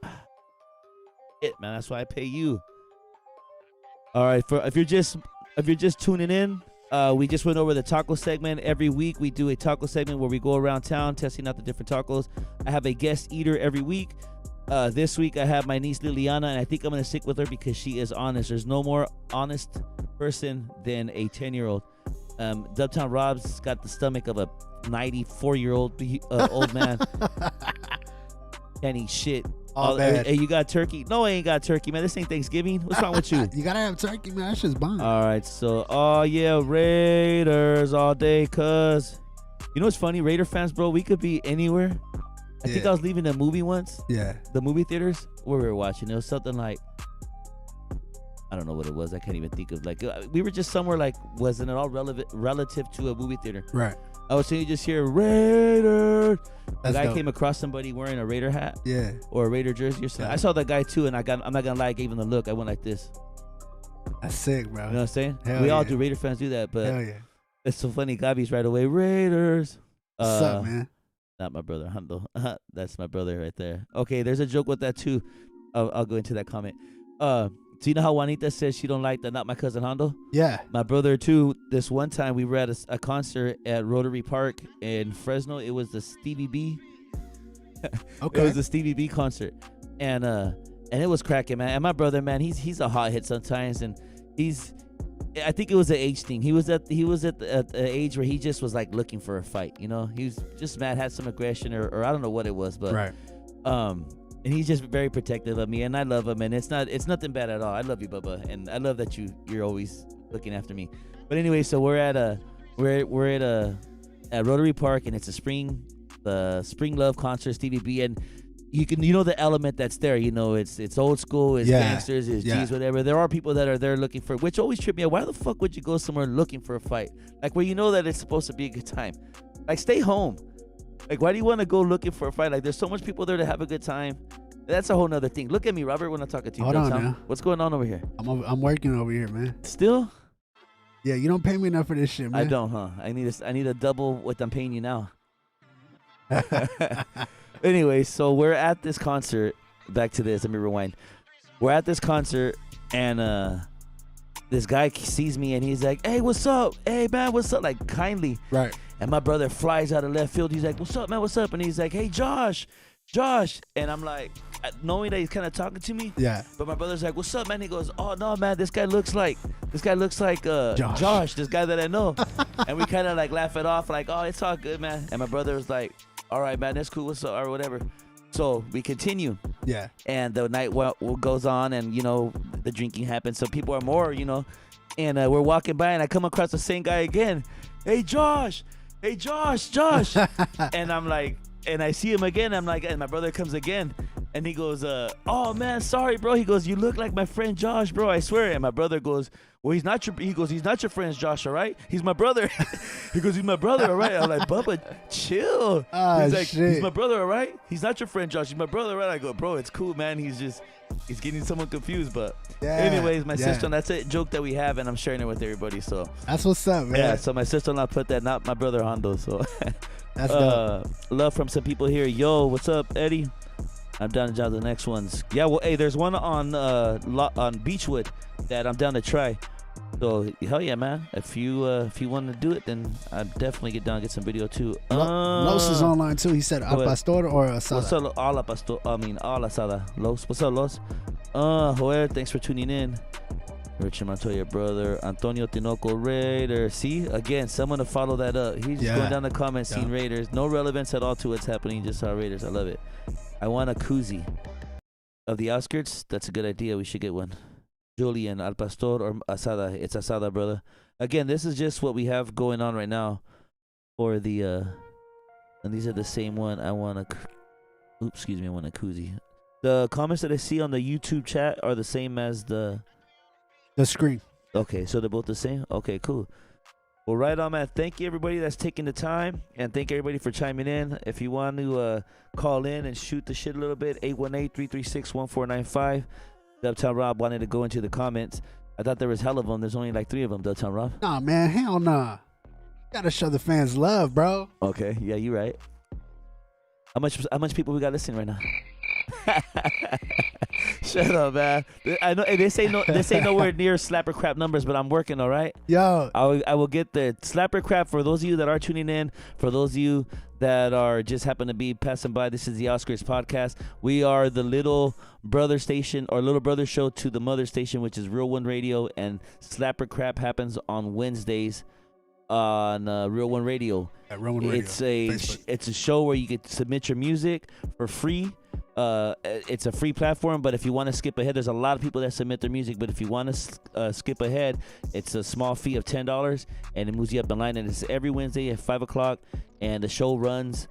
It, man. That's why I pay you. All right. If you're just tuning in, we just went over the taco segment. Every week we do a taco segment where we go around town testing out the different tacos. I have a guest eater every week. This week I have my niece Liliana, and I think I'm gonna stick with her because she is honest. There's no more honest person than a 10-year-old. Dubtown Rob's got the stomach of a 94-year-old old man. Can't eat shit. Hey, you got turkey? No, I ain't got turkey, man. This ain't Thanksgiving. What's wrong with you? You gotta have turkey, man. That shit's bomb. All right, so Raiders all day, cuz. You know what's funny? Raider fans, bro, we could be anywhere. I think I was leaving the movie once. Yeah. The movie theaters where we were watching. It was something like, I don't know what it was. I can't even think of. Like, we were just somewhere like, wasn't it all relative to a movie theater? Right. I was saying you just hear Raider. The guy dope. came across somebody wearing a Raider hat. Yeah. Or a Raider jersey or something. Yeah. I saw that guy too, and I'm not gonna lie, I gave him the look. I went like this. That's sick, bro. You know what I'm saying? Hell We all yeah. do. Raider fans do that, but Hell yeah. it's so funny. Gabi's right away. Raiders. What's up, man? Not my brother, Hondo. That's my brother right there. Okay, there's a joke with that too. I'll go into that comment. So you know how Juanita says she don't like the Not My Cousin Hondo? Yeah. My brother too. This one time we were at a concert at Rotary Park in Fresno. It was the Stevie B. Okay. It was the Stevie B concert, and it was cracking, man. And my brother, man, he's a hothead sometimes, and I think it was an age thing. He was at the age where he just was like looking for a fight. You know, he was just mad, had some aggression, or I don't know what it was, but right. And he's just very protective of me, and I love him, and it's nothing bad at all. I love you, Bubba, and I love that you're always looking after me. But anyway, so we're at Rotary Park, and it's the Spring Love concert, Stevie B, and you know the element that's there. You know, it's old school, it's gangsters, it's G's, whatever. There are people that are there looking for, which always trip me out. Why the fuck would you go somewhere looking for a fight? Like where you know that it's supposed to be a good time. Like stay home. Like why do you want to go looking for a fight? Like there's so much people there to have a good time. That's a whole nother thing. Look at me, Robert, when I'm talking to you. Hold on now. What's going on over here? I'm working over here, man. Still? Yeah, you don't pay me enough for this shit, man. I don't, huh? I need a double what I'm paying you now. Anyway, so we're at this concert. Back to this. Let me rewind. We're at this concert, and this guy sees me, and he's like, "Hey, what's up? Hey, man, what's up?" Like kindly. Right. And my brother flies out of left field. He's like, "What's up, man? What's up?" And he's like, "Hey, Josh." And I'm like, knowing that he's kind of talking to me. Yeah. But my brother's like, "What's up, man?" He goes, "Oh no, man, this guy looks like Josh, this guy that I know." And we kind of like laugh it off, like, "Oh, it's all good, man." And my brother was like, "All right, man, that's cool, what's up," or whatever. So we continue. Yeah. And the night goes on, and you know the drinking happens, so people are more, you know. And we're walking by, and I come across the same guy again. "Hey, Josh. hey, Josh. And I'm like, and I see him again. I'm like, and my brother comes again. And he goes, oh, man, sorry, bro. He goes, you look like my friend Josh, bro. I swear. And my brother goes, well, he's not your friend Josh, all right? He's my brother. He goes, he's my brother, all right? I'm like, Bubba, chill. He's like, he's my brother, all right? He's not your friend Josh. He's my brother, all right? I go, bro, it's cool, man. He's getting someone confused. But anyways, my sister, that's a joke that we have, and I'm sharing it with everybody. So that's what's up, man. Yeah, so my sister-in-law put that, not my brother Hondo. So that's dope. Love from some people here. Yo, what's up, Eddie? I'm down to join the next ones. Yeah, well, hey, there's one on Beechwood that I'm down to try. So hell yeah, man! If you want to do it, then I'd definitely get down and get some video too. Los is online too. He said al pastor or asada. What's up, al pastor? I mean al asada. Los, what's up, Los? Joel, thanks for tuning in. Richard Montoya, brother. Antonio Tinoco, Raiders. See, again, someone to follow that up. He's just going down the comments, seeing Raiders. No relevance at all to what's happening. Just saw Raiders. I love it. I want a koozie of the Outskirts. That's a good idea. We should get one. Julian, al pastor or asada. It's asada, brother. Again, this is just what we have going on right now for the and these are the same one. I want a I want a koozie. The comments that I see on the YouTube chat are the same as the screen. Okay, so they're both the same? Okay, cool. Well, right on, man. Thank you, everybody that's taking the time, and thank everybody for chiming in. If you want to call in and shoot the shit a little bit, 818-336-1495. Dubtown Rob wanted to go into the comments. I thought there was hell of them. There's only like 3 of them, Dubtown Rob. Nah, man. Hell nah. Gotta show the fans love, bro. Okay, yeah, you're right. How much people we got listening right now? Shut up, man. I know this ain't nowhere near slapper crap numbers, but I'm working, all right? Yo. I will get the slapper crap for those of you that are tuning in, for those of you that are just happen to be passing by. This is the Outskirts Podcast. We are the little brother station or little brother show to the mother station, which is Real One Radio, and slapper crap happens on Wednesdays on Real One Radio. At Real One Radio. It's a show where you get to submit your music for free. It's a free platform, but if you want to skip ahead, there's a lot of people that submit their music, but if you want to skip ahead, it's a small fee of $10, and it moves you up in line, and it's every Wednesday at 5 o'clock, and the show runs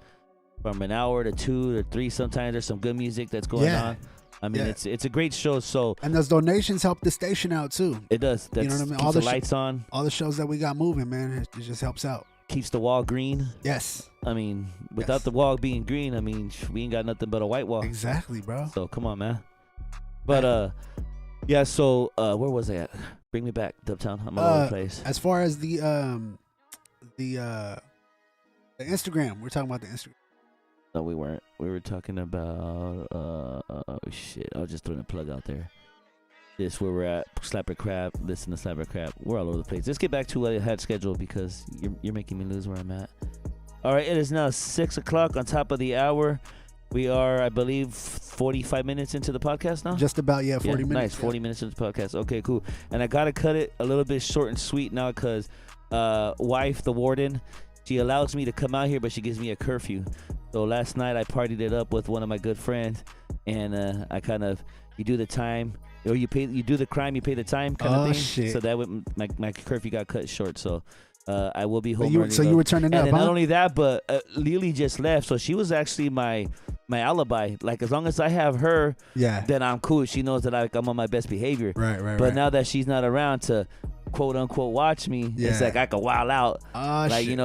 from an hour to 2 to 3 sometimes. There's some good music that's going on. I mean, it's a great show. So, and those donations help the station out too. It does. You know what I mean? All the lights on. All the shows that we got moving, man, it just helps out. Keeps the wall green. Yes. I mean, without the wall being green, I mean, we ain't got nothing but a white wall. Exactly, bro. So come on, man. But yeah. So where was I at? Bring me back, Dubtown. I'm all over the place. As far as the Instagram, we're talking about the Instagram. No, we weren't. We were talking about oh shit. I was just throwing a plug out there. This where we're at. Slapper Crap. Listen to Slapper Crap. We're all over the place. Let's get back to what I had scheduled because you're making me lose where I'm at. All right, it is now 6 o'clock on top of the hour. We are, I believe, 45 minutes into the podcast now. Just about, 40 minutes. Nice, 40 minutes into the podcast. Okay, cool. And I gotta cut it a little bit short and sweet now because wife, the warden, she allows me to come out here, but she gives me a curfew. So last night I partied it up with one of my good friends, and I kind of you do the time. Or you do the crime, you pay the time kind of thing. Shit. So that my curfew got cut short. So I will be home. So you were turning up, and not only that, but Lily just left, so she was actually my alibi. Like as long as I have her, then I'm cool. She knows that I'm on my best behavior. Right. But now that she's not around to quote unquote watch me, it's like I can wild out. Like shit.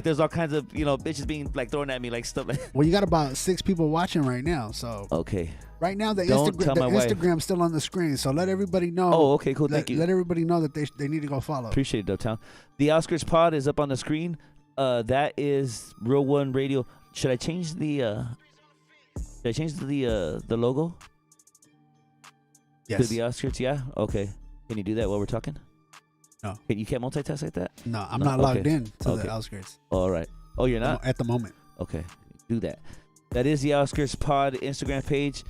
There's all kinds of bitches being like thrown at me like stuff. Well, you got about 6 people watching right now, so okay. Right now, the Instagram's still on the screen, so let everybody know. Oh, okay, cool. Thank you. Let everybody know that they need to go follow. Appreciate it, Dubtown. The Outskirts Pod is up on the screen. That is Real One Radio. Should I change the logo? Yes. To the Outskirts, yeah. Okay. Can you do that while we're talking? No. You can't multitask like that? No, I'm not logged in to the Outskirts. All right. Oh, you're not? At the moment. Okay. Do that. That is the Outskirts Pod Instagram page.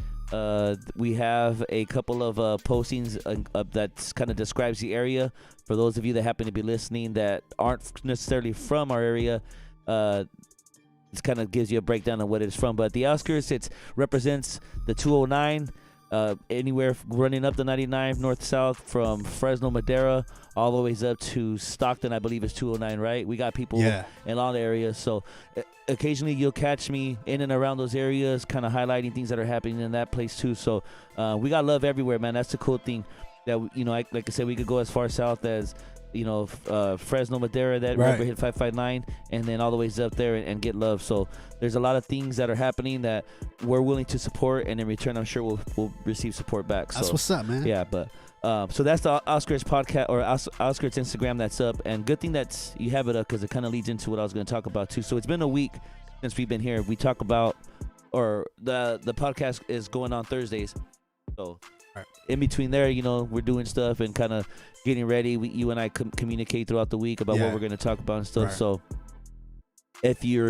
We have a couple of postings that kind of describes the area. For those of you that happen to be listening that aren't necessarily from our area, this kind of gives you a breakdown of what it's from. But the Outskirts, it represents the 209 Anywhere running up the 99 north south from Fresno, Madera, all the ways up to Stockton. I believe it's 209, right? We got people in all the areas. So occasionally you'll catch me in and around those areas, kind of highlighting things that are happening in that place too. So we got love everywhere, man. That's the cool thing. That like I said, we could go as far south as Fresno, Madera, that river hit 559, and then all the ways up there and get love. So there's a lot of things that are happening that we're willing to support, and in return, I'm sure we'll receive support back. So that's what's up, man. Yeah, but so that's the Outskirts podcast or Outskirts Instagram that's up, and good thing that you have it up because it kind of leads into what I was going to talk about too. So it's been a week since we've been here. We talk about, or the podcast is going on Thursdays, so. In between there, we're doing stuff and kind of getting ready. You and I communicate throughout the week about what we're going to talk about and stuff. So if you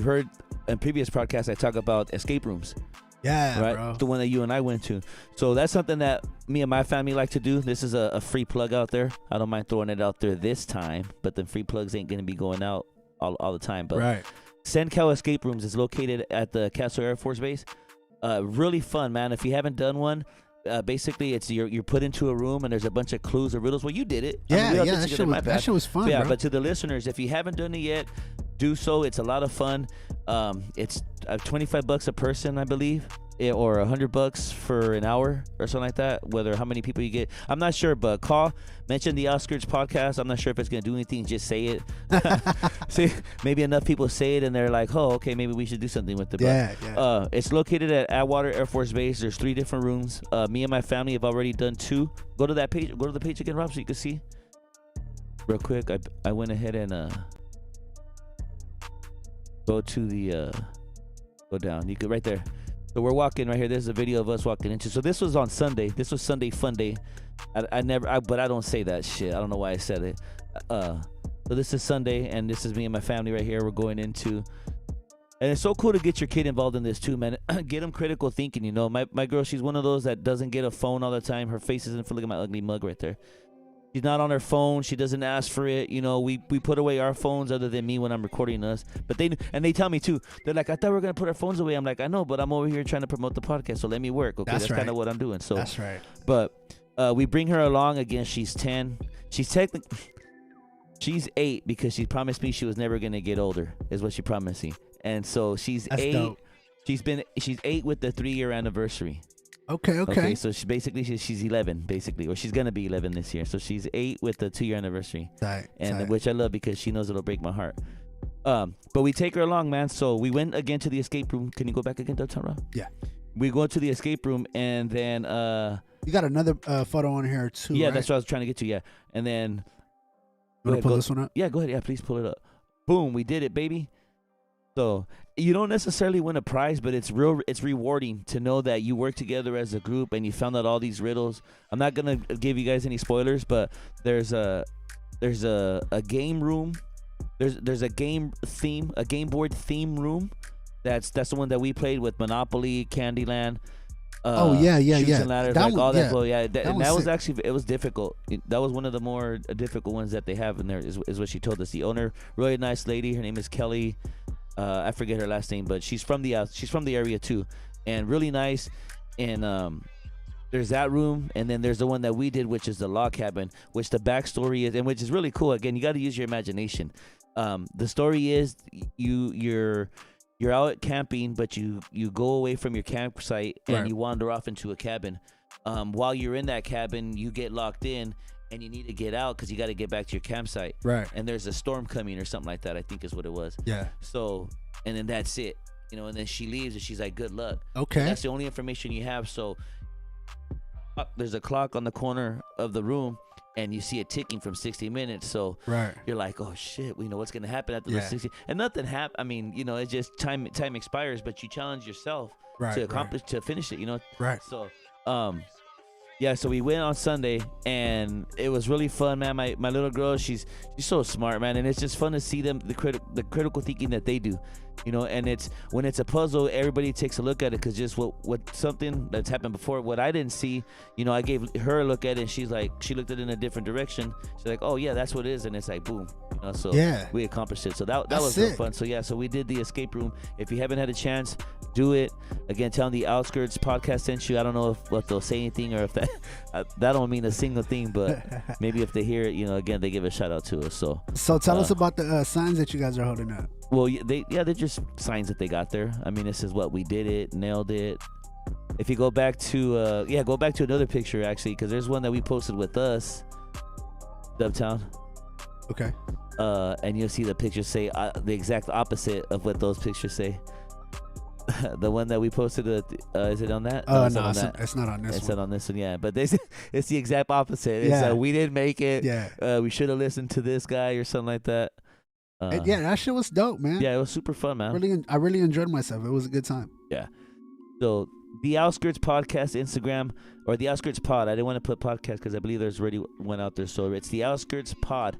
heard in previous podcasts, I talk about escape rooms. Yeah, right. Bro. The one that you and I went to. So that's something that me and my family like to do. This is a free plug out there. I don't mind throwing it out there this time, but the free plugs ain't going to be going out all the time. But SenCal Escape Rooms is located at the Castle Air Force Base. Really fun, man. If you haven't done one, basically it's you're put into a room and there's a bunch of clues or riddles. Well, you did it. That shit was fun. Yeah, bro. But to the listeners, if you haven't done it yet, do so. It's a lot of fun. It's $25 a person, I believe, or $100 for an hour or something like that. Whether how many people you get, I'm not sure. But mention the Outskirts podcast. I'm not sure if it's gonna do anything. Just say it. See, maybe enough people say it and they're like, oh, okay, maybe we should do something with it. But, it's located at Atwater Air Force Base. There's 3 different rooms. Me and my family have already done 2. Go to that page. Go to the page again, Rob, so you can see. Real quick, I went ahead and go to the go down. You could right there. So we're walking right here. There's a video of us walking into. So this was on Sunday. This was Sunday Fun Day. But I don't say that shit. I don't know why I said it. So this is Sunday, and this is me and my family right here. We're going into, and it's so cool to get your kid involved in this too, man. Get them critical thinking. My girl, she's one of those that doesn't get a phone all the time. Her face isn't for. Look at my ugly mug right there. She's not on her phone. She doesn't ask for it. We put away our phones other than me when I'm recording us. But they tell me too. They're like, I thought we were going to put our phones away. I'm like, I know, but I'm over here trying to promote the podcast. So let me work. Okay, that's kind of what I'm doing. So that's right. But we bring her along again. She's 10. She's 8 because she promised me she was never going to get older is what she promised me. And so she's that's 8. Dope. She's 8 with the 3-year anniversary. Okay. So she's 11 basically, or she's gonna be 11 this year. So she's 8 with the 2-year anniversary, which I love because she knows it'll break my heart. But we take her along, man. So we went again to the escape room. Can you go back again, Tara? Yeah. We go to the escape room, and then you got another photo on here too. Yeah, right? that's what I was trying to get to. Yeah, and then you want to pull this one up? Yeah, go ahead. Yeah, please pull it up. Boom, we did it, baby. So you don't necessarily win a prize, but it's rewarding to know that you work together as a group and you found out all these riddles. I'm not gonna give you guys any spoilers, but there's a game room. There's a game board theme room. That's the one that we played with Monopoly, Candyland. Chutes and ladders, that like one, all that. yeah. Well, yeah, that was sick. Actually, it was difficult. That was one of the more difficult ones that they have in there. Is what she told us. The owner, really nice lady. Her name is Kelly. I forget her last name, but she's from the area too, and really nice. And there's that room, and then there's the one that we did, which is the log cabin, which the backstory is, and which is really cool. Again, you got to use your imagination. The story is you're out camping, but you go away from your campsite and you wander off into a cabin. While you're in that cabin, you get locked in. And you need to get out because you got to get back to your campsite. Right. And there's a storm coming or something like that, I think is what it was. Yeah. So, and then that's it. And then she leaves and she's like, good luck. Okay. And that's the only information you have. So there's a clock on the corner of the room and you see it ticking from 60 minutes. So you're like, oh shit, we know what's going to happen after the 60. And nothing happened. I mean, it's just time expires, but you challenge yourself to accomplish, to finish it, Right. So, yeah, so we went on Sunday, and it was really fun, man. My little girl, she's so smart, man, and it's just fun to see them the critical thinking that they do. You know, and it's when it's a puzzle, everybody takes a look at it because just what something that's happened before, what I didn't see, you know, I gave her a look at it and she's like, she looked at it in a different direction. She's like, oh yeah, that's what it is, and it's like boom, you know, so Yeah. we accomplished it. So that was That's real fun. So yeah, so we did the escape room. If you haven't had a chance, do it. Again, tell them the Outskirts podcast sent you. I don't know if they'll say anything or if that that don't mean a single thing, but maybe if they hear it, you know, again, they give a shout out to us. So tell us about the signs that you guys are holding up. well, they're just signs that they got there. I mean, this is what we did it, nailed it. If you go back to go back to another picture actually, because there's one that we posted with us, Dubtown. Okay. And you'll see the pictures say the exact opposite of what those pictures say. The one that we posted, is it on that? No, it's not on that. It's not on this It's one. not on this one, yeah. But it's the exact opposite. It's Yeah. we didn't make it. Yeah. We should have listened to this guy or something like that. Yeah, that shit was dope, man. Yeah, it was super fun, man. I really enjoyed myself. It was a good time. Yeah. So the Outskirts podcast Instagram, or the Outskirts Pod. I didn't want to put podcast because I believe there's already one out there. So it's the Outskirts Pod.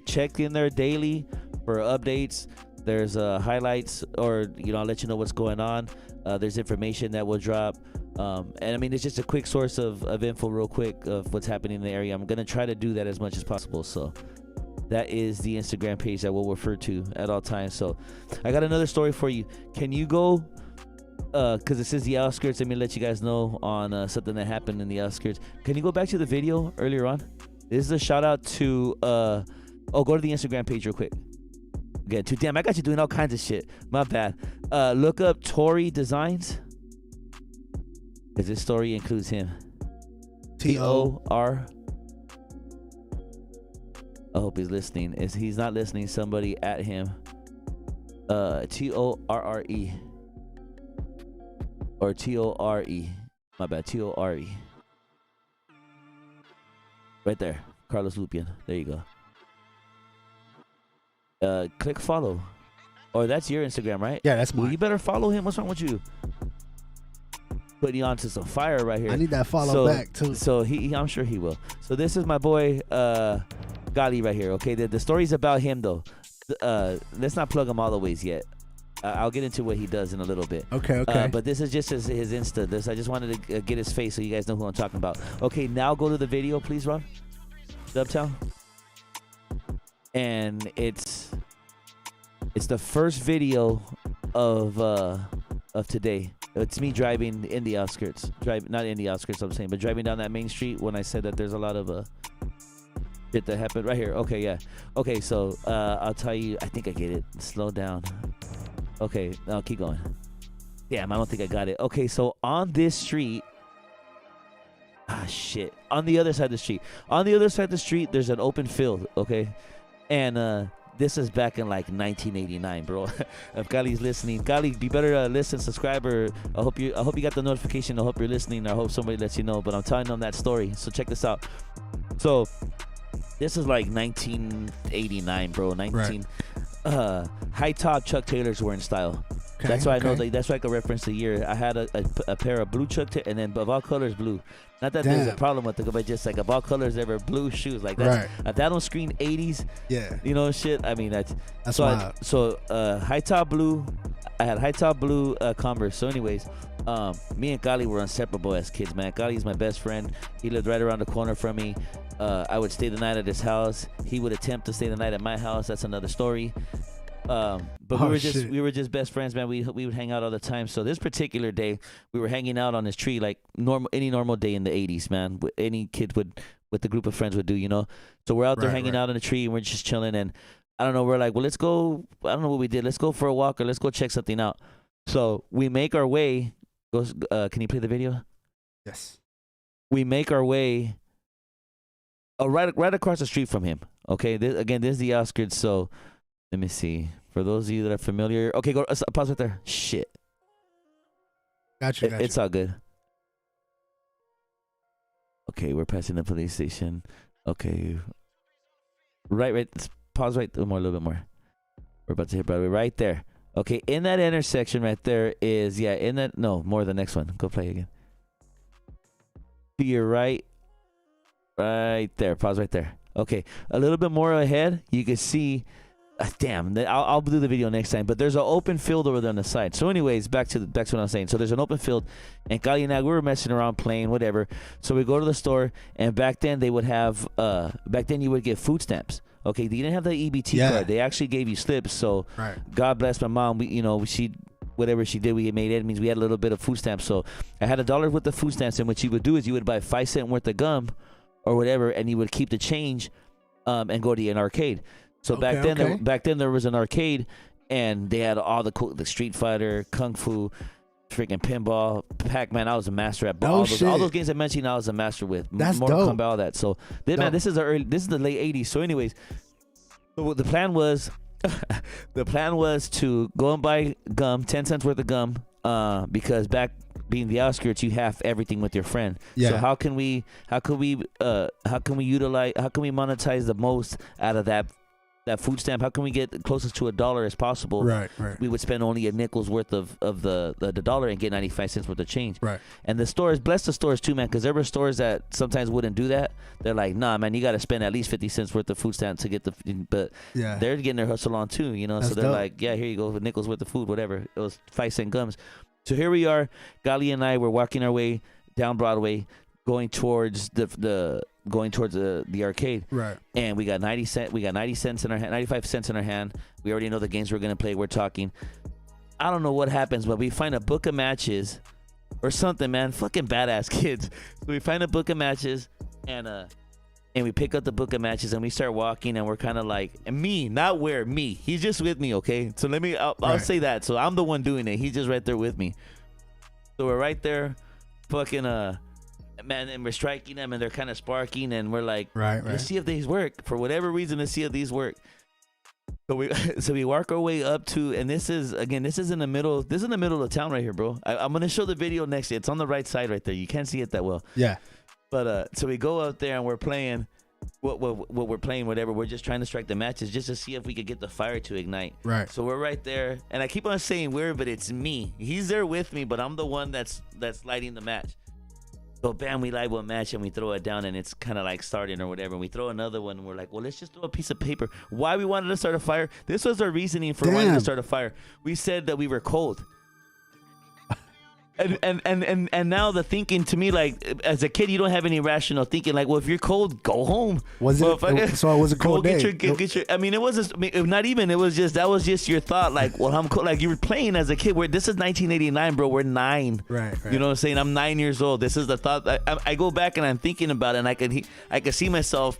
Check in there daily for updates. There's highlights, or I'll let you know what's going on. There's information that will drop, and I mean it's just a quick source of info, real quick, of what's happening in the area. I'm gonna try to do that as much as possible. So that is the Instagram page that we'll refer to at all times. So I got another story for you. Can you go? Because it says the Outskirts. Let me let you guys know on something that happened in the Outskirts. Can you go back to the video earlier on? This is a shout out to go to the Instagram page real quick. Again, damn, I got you doing all kinds of shit. My bad. Look up Tory Designs, because this story includes him. T-O-R. I hope he's listening. If he's not listening, somebody at him. T-O-R-R-E. Or T-O-R-E. My bad. T-O-R-E. Right there. Carlos Lupian. There you go. Click follow. Or that's your Instagram, right? Yeah, that's mine. Well, you better follow him. What's wrong with you? Putting you onto some fire right here. I need that follow back too. So he I'm sure he will. So this is my boy Gali right here. Okay, the story's about him though. Let's not plug him all the ways yet. I'll get into what he does in a little bit. Okay. But this is just his Insta. I just wanted to get his face so you guys know who I'm talking about. Okay, now go to the video, please, Ron. Dubtown. And it's the first video of today. It's me driving in the outskirts. Not in the outskirts, I'm saying, but driving down that main street when I said that there's a lot of shit that happened right here. Okay, yeah. Okay, so I'll tell you, I think I get it. Slow down. Okay, now keep going. Damn, I don't think I got it. Okay, so on this street, shit. On the other side of the street, there's an open field, okay? And this is back in like 1989, bro. If Gali's listening, Gali, you better listen, subscribe, or I hope you got the notification. I hope you're listening. I hope somebody lets you know. But I'm telling them that story. So check this out. So this is like 1989, bro. High top Chuck Taylors were in style. Okay, That's why I know. That's why I can reference the year. I had a pair of blue Chuck and then of all colors blue. Not that there's a problem with it, but just like of all colors, there were blue shoes. Like that's that on screen 80s. Yeah. Shit. I mean that's so wild. High top blue. I had high top blue Converse. So anyways, me and Gali were inseparable as kids, man. Gali's my best friend. He lived right around the corner from me. I would stay the night at his house. He would attempt to stay the night at my house. That's another story. But we were just best friends, man. We would hang out all the time. So this particular day, we were hanging out on this tree like any normal day in the 80s, man. Any kid with a group of friends would do, So we're out there hanging out on the tree and we're just chilling. And I don't know, we're like, well, let's go. I don't know what we did. Let's go for a walk or let's go check something out. So we make our way. Can you play the video? Yes. We make our way right across the street from him. Okay. This is the Outskirts. So let me see. For those of you that are familiar, okay, go pause right there. Shit. Gotcha. It's all good. Okay, we're passing the police station. Okay. Right. Pause right a little bit more. We're about to hit Broadway right there. Okay, in that intersection right there is more the next one. Go play again. To your right. Right there. Pause right there. Okay, a little bit more ahead, you can see damn, I'll do the video next time. But there's an open field over there on the side. So, anyways, back to what I'm saying. So there's an open field, and Kali and I, we were messing around, playing, whatever. So we go to the store, and back then they would have, you would get food stamps. Okay, they didn't have the EBT card. They actually gave you slips. So, God bless my mom. She whatever she did, we made enemies. We had a little bit of food stamps. So I had $1 worth of food stamps, and what you would do is you would buy 5 cents worth of gum, or whatever, and you would keep the change, and go to an arcade. So back then there was an arcade, and they had all the Street Fighter, Kung Fu, freaking pinball, Pac-Man. I was a master at all those games I mentioned. I was a master with. That's Mortal dope. Kombat, all that. So this is the late '80s. So anyways, the plan was to go and buy gum, 10 cents worth of gum, because back being the outskirts, you have everything with your friend. So how can we monetize the most out of that food stamp? How can we get closest to $1 as possible? Right. We would spend only a nickel's worth of the dollar and get 95 cents worth of change. Right. And the stores, bless the stores too, man, because there were stores that sometimes wouldn't do that. They're like, nah, man, you got to spend at least 50 cents worth of food stamp to get but they're getting their hustle on too, That's so they're dope. like, yeah, here you go, a nickel's worth of food, whatever. It was 5-cent gums. So here we are, Gali and I were walking our way down Broadway, going towards the arcade. Right. And we got 90 cents in our hand, 95 cents in our hand. We already know the games we're gonna play. We're talking. I don't know what happens, but we find a book of matches or something, man. Fucking badass kids. So we find a book of matches, and we pick up the book of matches, and we start walking, and we're kind of like, and me, not where me. He's just with me, okay? So I'll say that. So I'm the one doing it. He's just right there with me. So we're right there, fucking man, and we're striking them, and they're kind of sparking, and we're like, let's see if these work. For whatever reason, let's see if these work. So we work our way up to, and this is in the middle of town right here, bro. I'm gonna show the video next. It's on the right side right there. You can't see it that well. Yeah. But so we go out there, and we're playing what we're playing, whatever. We're just trying to strike the matches just to see if we could get the fire to ignite. Right. So we're right there, and I keep on saying we're, but it's me. He's there with me, but I'm the one that's lighting the match. So bam, we light one match, and we throw it down, and it's kind of like starting or whatever. And we throw another one, and we're like, well, let's just throw a piece of paper. Why we wanted to start a fire? This was our reasoning for wanting to start a fire. We said that we were cold. And now the thinking to me, like, as a kid, you don't have any rational thinking. Like, well, if you're cold, go home. So it was a cold day. Get your, I mean, it wasn't, not even, it was just, that was just your thought. Like, well, I'm cold. Like, you were playing as a kid. This is 1989, bro. We're 9. Right. You know what I'm saying? I'm 9 years old. This is the thought. I go back and I'm thinking about it, and I could see myself,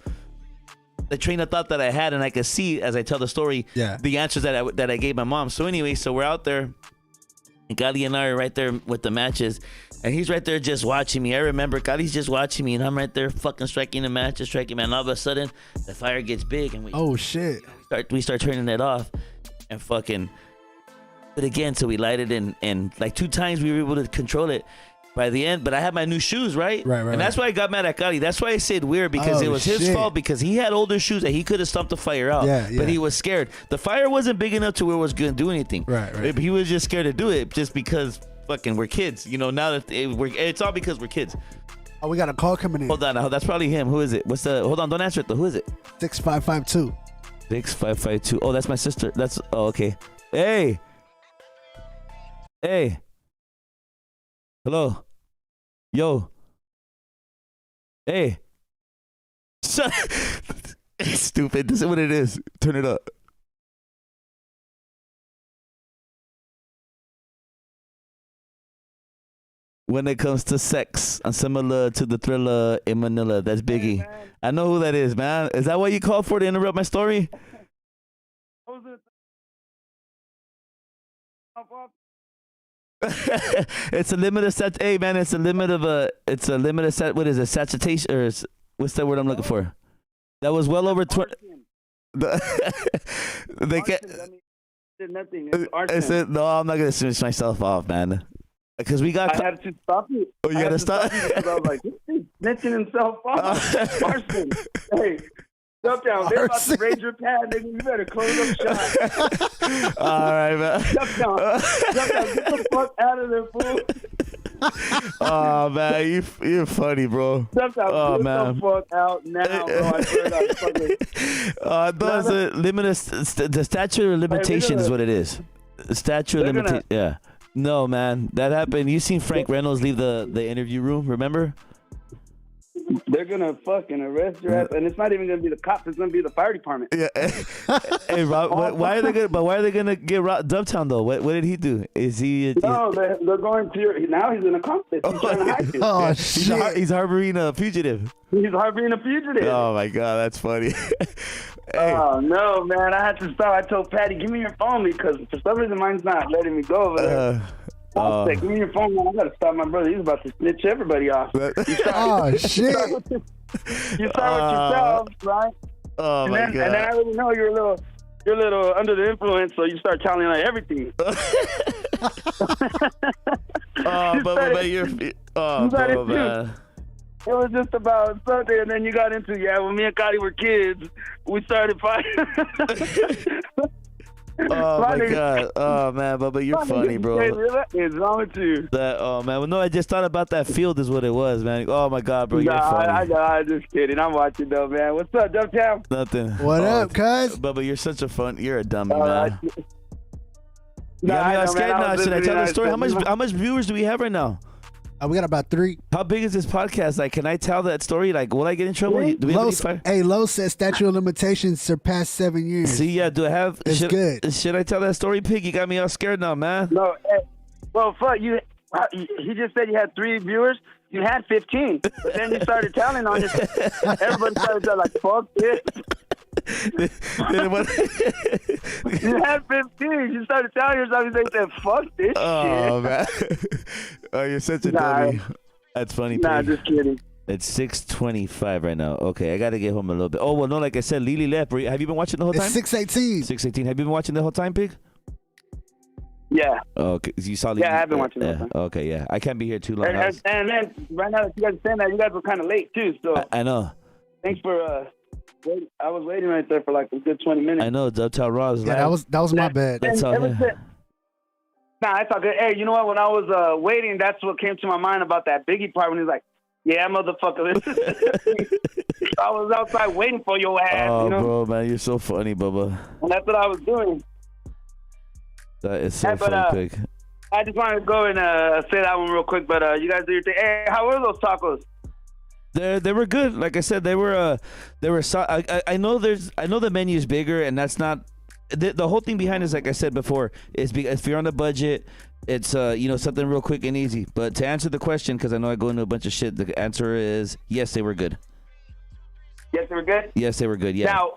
the train of thought that I had, and I could see, as I tell the story, the answers that I gave my mom. So anyway, so we're out there. And Gali and I are right there with the matches, and he's right there just watching me. I remember Gali's just watching me, and I'm right there fucking striking the matches, man. All of a sudden, the fire gets big, and we start turning it off, and fucking. But again, so we lighted, and like 2 times we were able to control it. By the end, but I had my new shoes, right? Right. And that's why I got mad at Gali. That's why I said weird, because it was his fault, because he had older shoes that he could have stomped the fire out. But he was scared. The fire wasn't big enough to where it was going to do anything. Right. He was just scared to do it just because fucking we're kids. Now that it's all because we're kids. Oh, we got a call coming in. Hold on. That's probably him. Who is it? Hold on. Don't answer it though. Who is it? 6552. 6552. Oh, that's my sister. Okay. Hey. Hello. Yo. Hey. Stupid. This is what it is. Turn it up. When it comes to sex, I'm similar to the Thriller in Manila. That's Biggie. Hey, I know who that is, man. Is that what you called for, to interrupt my story? It's a limited set. Hey man, it's a limited set. What is it? Saturation, or what's the word I'm looking for? That was well over 20. They get nothing. I said no. I'm not gonna finish myself off, man. Because we got. I had to stop you. Oh, you gotta stop. Because I was like, this thing's snitching himself off. Arson. Hey. Jump down. They're about to raise your pad, nigga. You better close up shop. All right, man. Jump down. Get the fuck out of there, fool. Oh man, you're funny, bro. Oh man, fuck out now, bro. I swear to God, I thought it's a the statute of limitation is what it is. Statute of limitation. Yeah. No, man, that happened. You seen Frank Reynolds leave the interview room? Remember? They're gonna fucking arrest your ass, and it's not even gonna be the cops. It's gonna be the fire department. Yeah. Hey, Rob, why are they gonna? But why are they gonna get Dubtown though? What did he do? Is he? No, they're going to. Now he's an accomplice. He's trying to hide you. Oh shit! He's harboring a fugitive. He's harboring a fugitive. Oh my god, that's funny. Hey. Oh no, man! I had to stop. I told Patty, "Give me your phone," because for some reason mine's not letting me go over there. I said, "Give me your phone, man. I gotta stop my brother. He's about to snitch everybody off." Oh shit! You start with yourself, right? Oh and my then, god! And then I already know you're a little under the influence, so you start telling like everything. But you're. Man. It was just about Sunday, and then you got into, when me and Gotti were kids, we started fighting. Oh my god! Oh man, but you're funny, bro. It's wrong with you. Oh man, well, no, I just thought about that field is what it was, man. Oh my god, bro, you're funny. I'm just kidding. I'm watching though, man. What's up, Dubtown? Nothing. What up, cuz? But you're such a you're a dummy, man. I'm scared now. Should I tell the story? How much viewers do we have right now? We got about 3. How big is this podcast? Like, can I tell that story? Like, will I get in trouble? Do we have Low says statute of limitations surpassed 7 years. See, yeah, do I have? It's good. Should I tell that story, Pig? You got me all scared now, man. No, well, fuck you. He just said you had 3 viewers. You had 15, but then you started telling on it. Everybody started to like, fuck this. You had 15. You started telling yourself, you said, fuck this shit. Oh, man. Oh, you're such a dummy. That's funny, Pig. Nah, just kidding. It's 6:25 right now. Okay, I got to get home a little bit. Oh, well, no, like I said, Lily left. Have you been watching the whole time? It's 6:18. 6:18. Have you been watching the whole time, Pig? Yeah. Okay, you saw Lily? Yeah, I've been watching the whole time. Okay, yeah. I can't be here too long. And then, right now that you guys are saying that, you guys were kind of late, too. So I know. Thanks for waiting. I was waiting right there for like a good 20 minutes. I know, Dubtown Raw was that was my bad. That's all. Nah, it's all good. Hey, you know what? When I was waiting, that's what came to my mind about that Biggie part when he's like, "Yeah, motherfucker." I was outside waiting for your ass. Oh, you know? bro, man, you're so funny, Bubba. And that's what I was doing. That is so funny, Pig. I just wanted to go and say that one real quick, but you guys do your thing. Hey, how were those tacos? They were good. Like I said, they were. I know the menu is bigger, and that's not. The whole thing behind is, like I said before, is if you're on a budget, it's something real quick and easy. But to answer the question, because I know I go into a bunch of shit, the answer is yes, they were good. Yes, they were good? Yes, they were good, yeah. Now,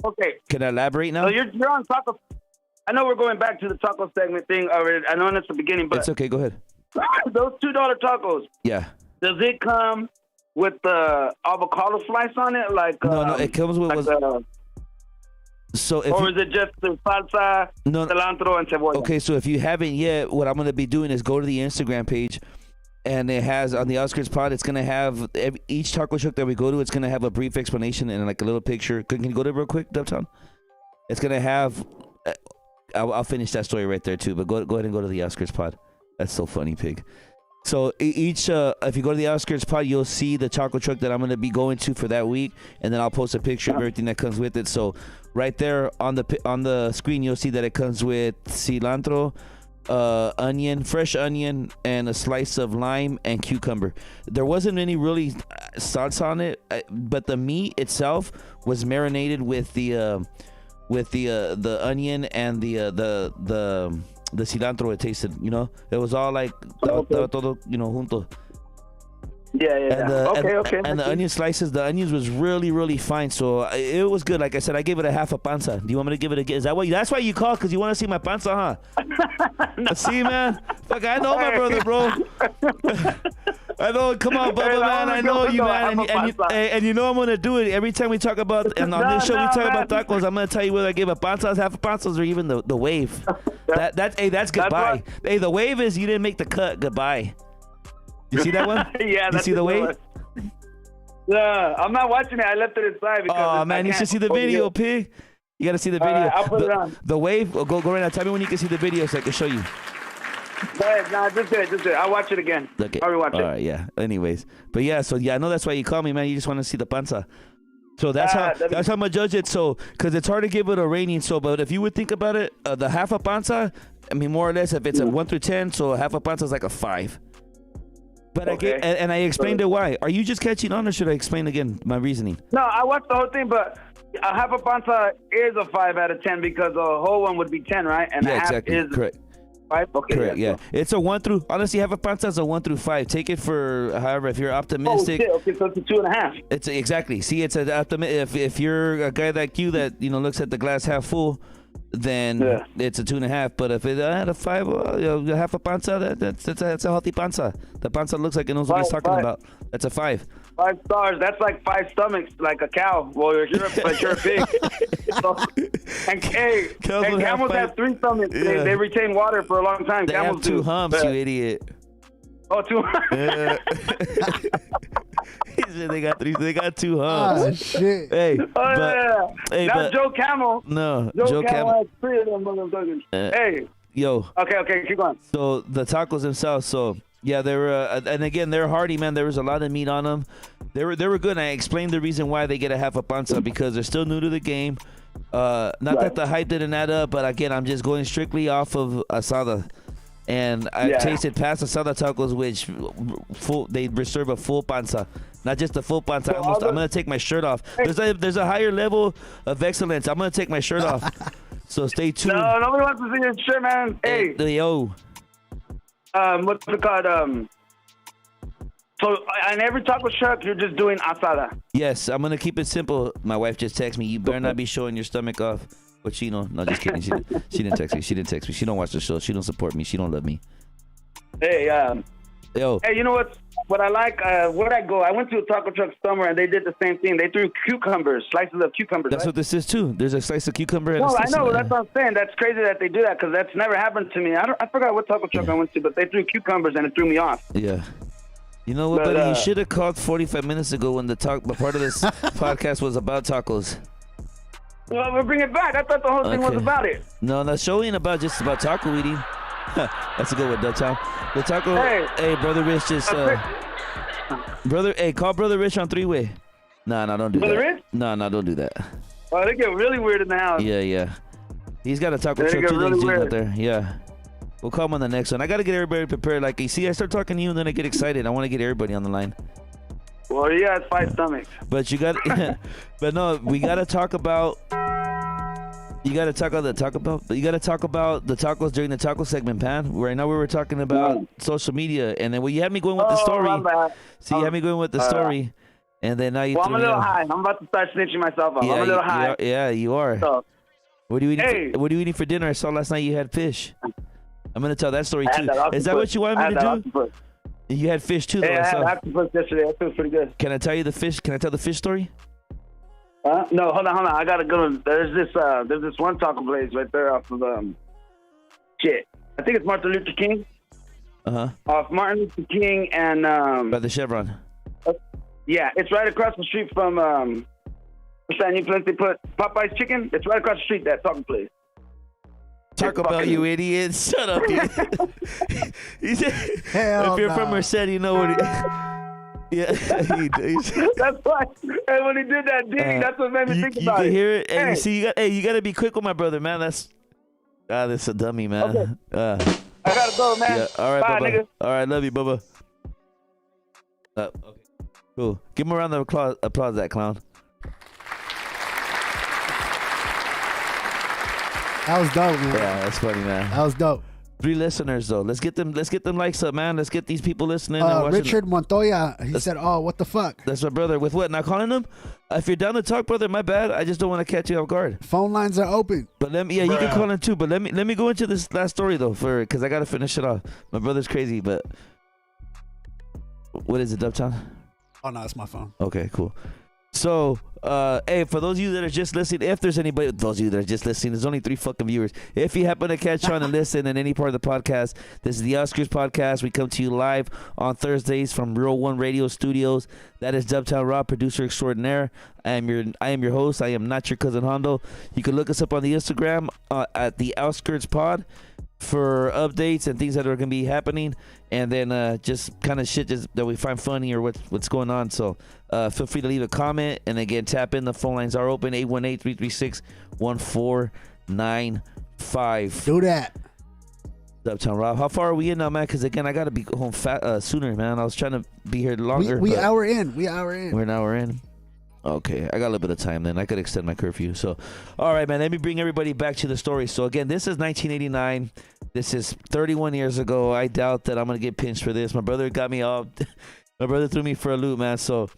okay. Can I elaborate now? So you're on taco. I know we're going back to the taco segment thing already. I know that's the beginning, but it's okay. Go ahead. Those $2 tacos. Yeah. Does it come with the avocado slice on it? No, it comes with. Or is it just the salsa, cilantro, and cebolla? Okay, so if you haven't yet, what I'm going to be doing is go to the Instagram page, and it has on the Outskirts Pod, it's going to have each taco truck that we go to, it's going to have a brief explanation and like a little picture. Can you go there real quick, Dubtown? It's going to have, I'll finish that story right there too, but go ahead and go to the Outskirts Pod. That's so funny, Pig. So each, if you go to the Outskirts Pod, you'll see the taco truck that I'm going to be going to for that week, and then I'll post a picture of everything that comes with it. So right there on the screen, you'll see that it comes with cilantro, onion, fresh onion, and a slice of lime and cucumber. There wasn't any really sauce on it, but the meat itself was marinated with the onion and the cilantro. It tasted, it was all like todo, junto. Yeah. Okay. And the onion slices, the onions was really, really fine. So it was good. Like I said, I gave it a half a panza. Do you want me to give it a? Is that what? That's why you called, because you want to see my panza, huh? No. See, man. Fuck, I know my brother, bro. I know. Come on, Bubba, man. I know you, man. And you know I'm gonna do it every time we talk about. And on this show we talk about tacos. I'm gonna tell you whether I gave a panza, half a panza, or even the wave. That's goodbye. Hey, the wave is you didn't make the cut. Goodbye. You see that one? Yeah, you see the wave? Yeah, I'm not watching it. I left it inside because. Oh man, you should see the video, Pig. You gotta see the video. I'll put it on. The wave. Go right now. Tell me when you can see the video so I can show you. Go ahead. Nah, just do it. I'll watch it again. Okay. I'll rewatch it. All right, yeah. Anyways, but yeah, so yeah, I know that's why you call me, man. You just want to see the panza. So that's how I'm gonna judge it. So because it's hard to give it a rating. So, but if you would think about it, the half a panza, I mean, more or less, if it's a 1 through 10, so a half a panza is like a 5. But Okay. I explained it why. Are you just catching on, or should I explain again my reasoning? No, I watched the whole thing, but a half a panza is a 5 out of 10 because a whole one would be 10, right? And Yeah, a half exactly. is Correct. 5. Okay. Correct. Yeah, it's a 1 through. Honestly, half a panza is a 1 through 5. Take it for however. If you're Oh, optimistic, shit. Okay, so it's a 2.5. it's exactly. See, it's if you're a guy like you that looks at the glass half full, then it's a 2.5. But if it's at a 5, half a panza, that's a healthy panza. The panza looks like it knows what he's talking about. That's a 5. 5 stars. That's like 5 stomachs, like a cow. Well, you're a pig. So, and camels have 3 stomachs. Yeah. They retain water for a long time. They Camels have 2 do. humps, you idiot. Oh, 2. Yeah. He said they got 2 humps. Oh shit. Hey, Hey, but Joe Camel. no, Joe Camel. has 3 of them motherfuckers. Hey. Yo. Okay, keep going. So the tacos themselves. So yeah, they were, and again, they're hearty, man. There was a lot of meat on them. They were good. And I explained the reason why they get a half a panza because they're still new to the game. Not that the hype didn't add up, but again, I'm just going strictly off of asada. And I tasted past asada tacos, which they reserve a full panza, not just a full panza. I'm gonna take my shirt off. There's a higher level of excellence. I'm gonna take my shirt off. So stay tuned. No, nobody wants to see your shirt, man. Hey, yo. What's it called? So on every taco truck, you're just doing asada. Yes, I'm gonna keep it simple. My wife just texted me. You better not be showing your stomach off. But no, just kidding. She didn't text me. She didn't text me. She don't watch the show. She don't support me. She don't love me. Hey, yo. Hey, you know what I like? Where'd I go? I went to a taco truck somewhere, and they did the same thing. They threw cucumbers, slices of cucumbers. That's what this is too. There's a slice of cucumber. And no, I know. That's what I'm saying. That's crazy that they do that because that's never happened to me. I forgot what taco truck I went to, but they threw cucumbers and it threw me off. Yeah. You know what, buddy? You should have called 45 minutes ago when part of this podcast was about tacos. Well, we'll bring it back. I thought the whole thing was about it. No, the show ain't about just about taco eating. That's a good one, Dutchtown. The taco. Hey, Brother Rich just. Call Brother Rich on 3-way. No, don't do Brother that. Rich? No, don't do that. Oh, they get really weird in the house. Yeah. He's got a taco truck too. Really out there. Yeah. We'll call him on the next one. I got to get everybody prepared. Like, you see, I start talking to you and then I get excited. I want to get everybody on the line. Well, he has 5 stomachs. But you got, but no, we got to talk about. You got to talk about the tacos during the taco segment, Pan. Right now we were talking about social media, and then you had me going with the story. So you had me going with the story, and then now you. Well, I'm a little high. I'm about to start snitching myself up. Yeah, I'm a little high. Yeah, you are. So, what are you eating for dinner? I saw last night you had fish. I'm gonna tell that story too. Is that what you wanted me to do? You had fish too, though. I had octopus yesterday. That was pretty good. Can I tell you the fish? Can I tell the fish story? No, hold on. I gotta go. There's this one taco place right there off of shit. I think it's Martin Luther King. Off Martin Luther King and by the Chevron. Yeah, it's right across the street from what's that new place they put Popeye's Chicken? It's right across the street. That taco place. Taco Bell, you idiot! Shut up, dude. He said, if you're from Merced, you know what yeah, that's why. And when he did that ding, that's what made me think about it. You can hear it, and you see, you gotta be quick with my brother, man. That's a dummy, man. Okay. I gotta go, man. Yeah, all right, bye, Bubba. nigga. All right, love you, Bubba. Okay, cool. Give him a round of applause, that clown. That was dope, man. Yeah, that's funny, man. That was dope. 3 listeners though. Let's get them likes up, man. Let's get these people listening. Richard Montoya, he said, "Oh, what the fuck?" That's my brother. With what? Not calling him? If you're down to talk, brother, my bad. I just don't want to catch you off guard. Phone lines are open. But you can call him too. But let me go into this last story though, because I gotta finish it off. My brother's crazy, but what is it, Dubtown? Oh no, it's my phone. Okay, cool. So, hey, for those of you that are just listening, if there's anybody, those of you that are just listening, there's only 3 fucking viewers. If you happen to catch on and listen in any part of the podcast, this is the Outskirts Podcast. We come to you live on Thursdays from Real One Radio Studios. That is Dubtown Rob, producer extraordinaire. I am your host. I am not your cousin Hondo. You can look us up on the Instagram at the Outskirts Pod. for updates and things that are gonna be happening, and then just kind of shit that we find funny or what's going on. So feel free to leave a comment, and again, tap in. The phone lines are open, 818-336-1495. Do that. Uptown Rob, how far are we in now, man? Because again, I gotta be home sooner, man. I was trying to be here longer. We but hour in. We're an hour in. Okay, I got a little bit of time then. I could extend my curfew. So, all right, man. Let me bring everybody back to the story. So again, this is 1989. This is 31 years ago. I doubt that I'm gonna get pinched for this. My brother got me off. My brother threw me for a loop, man. So,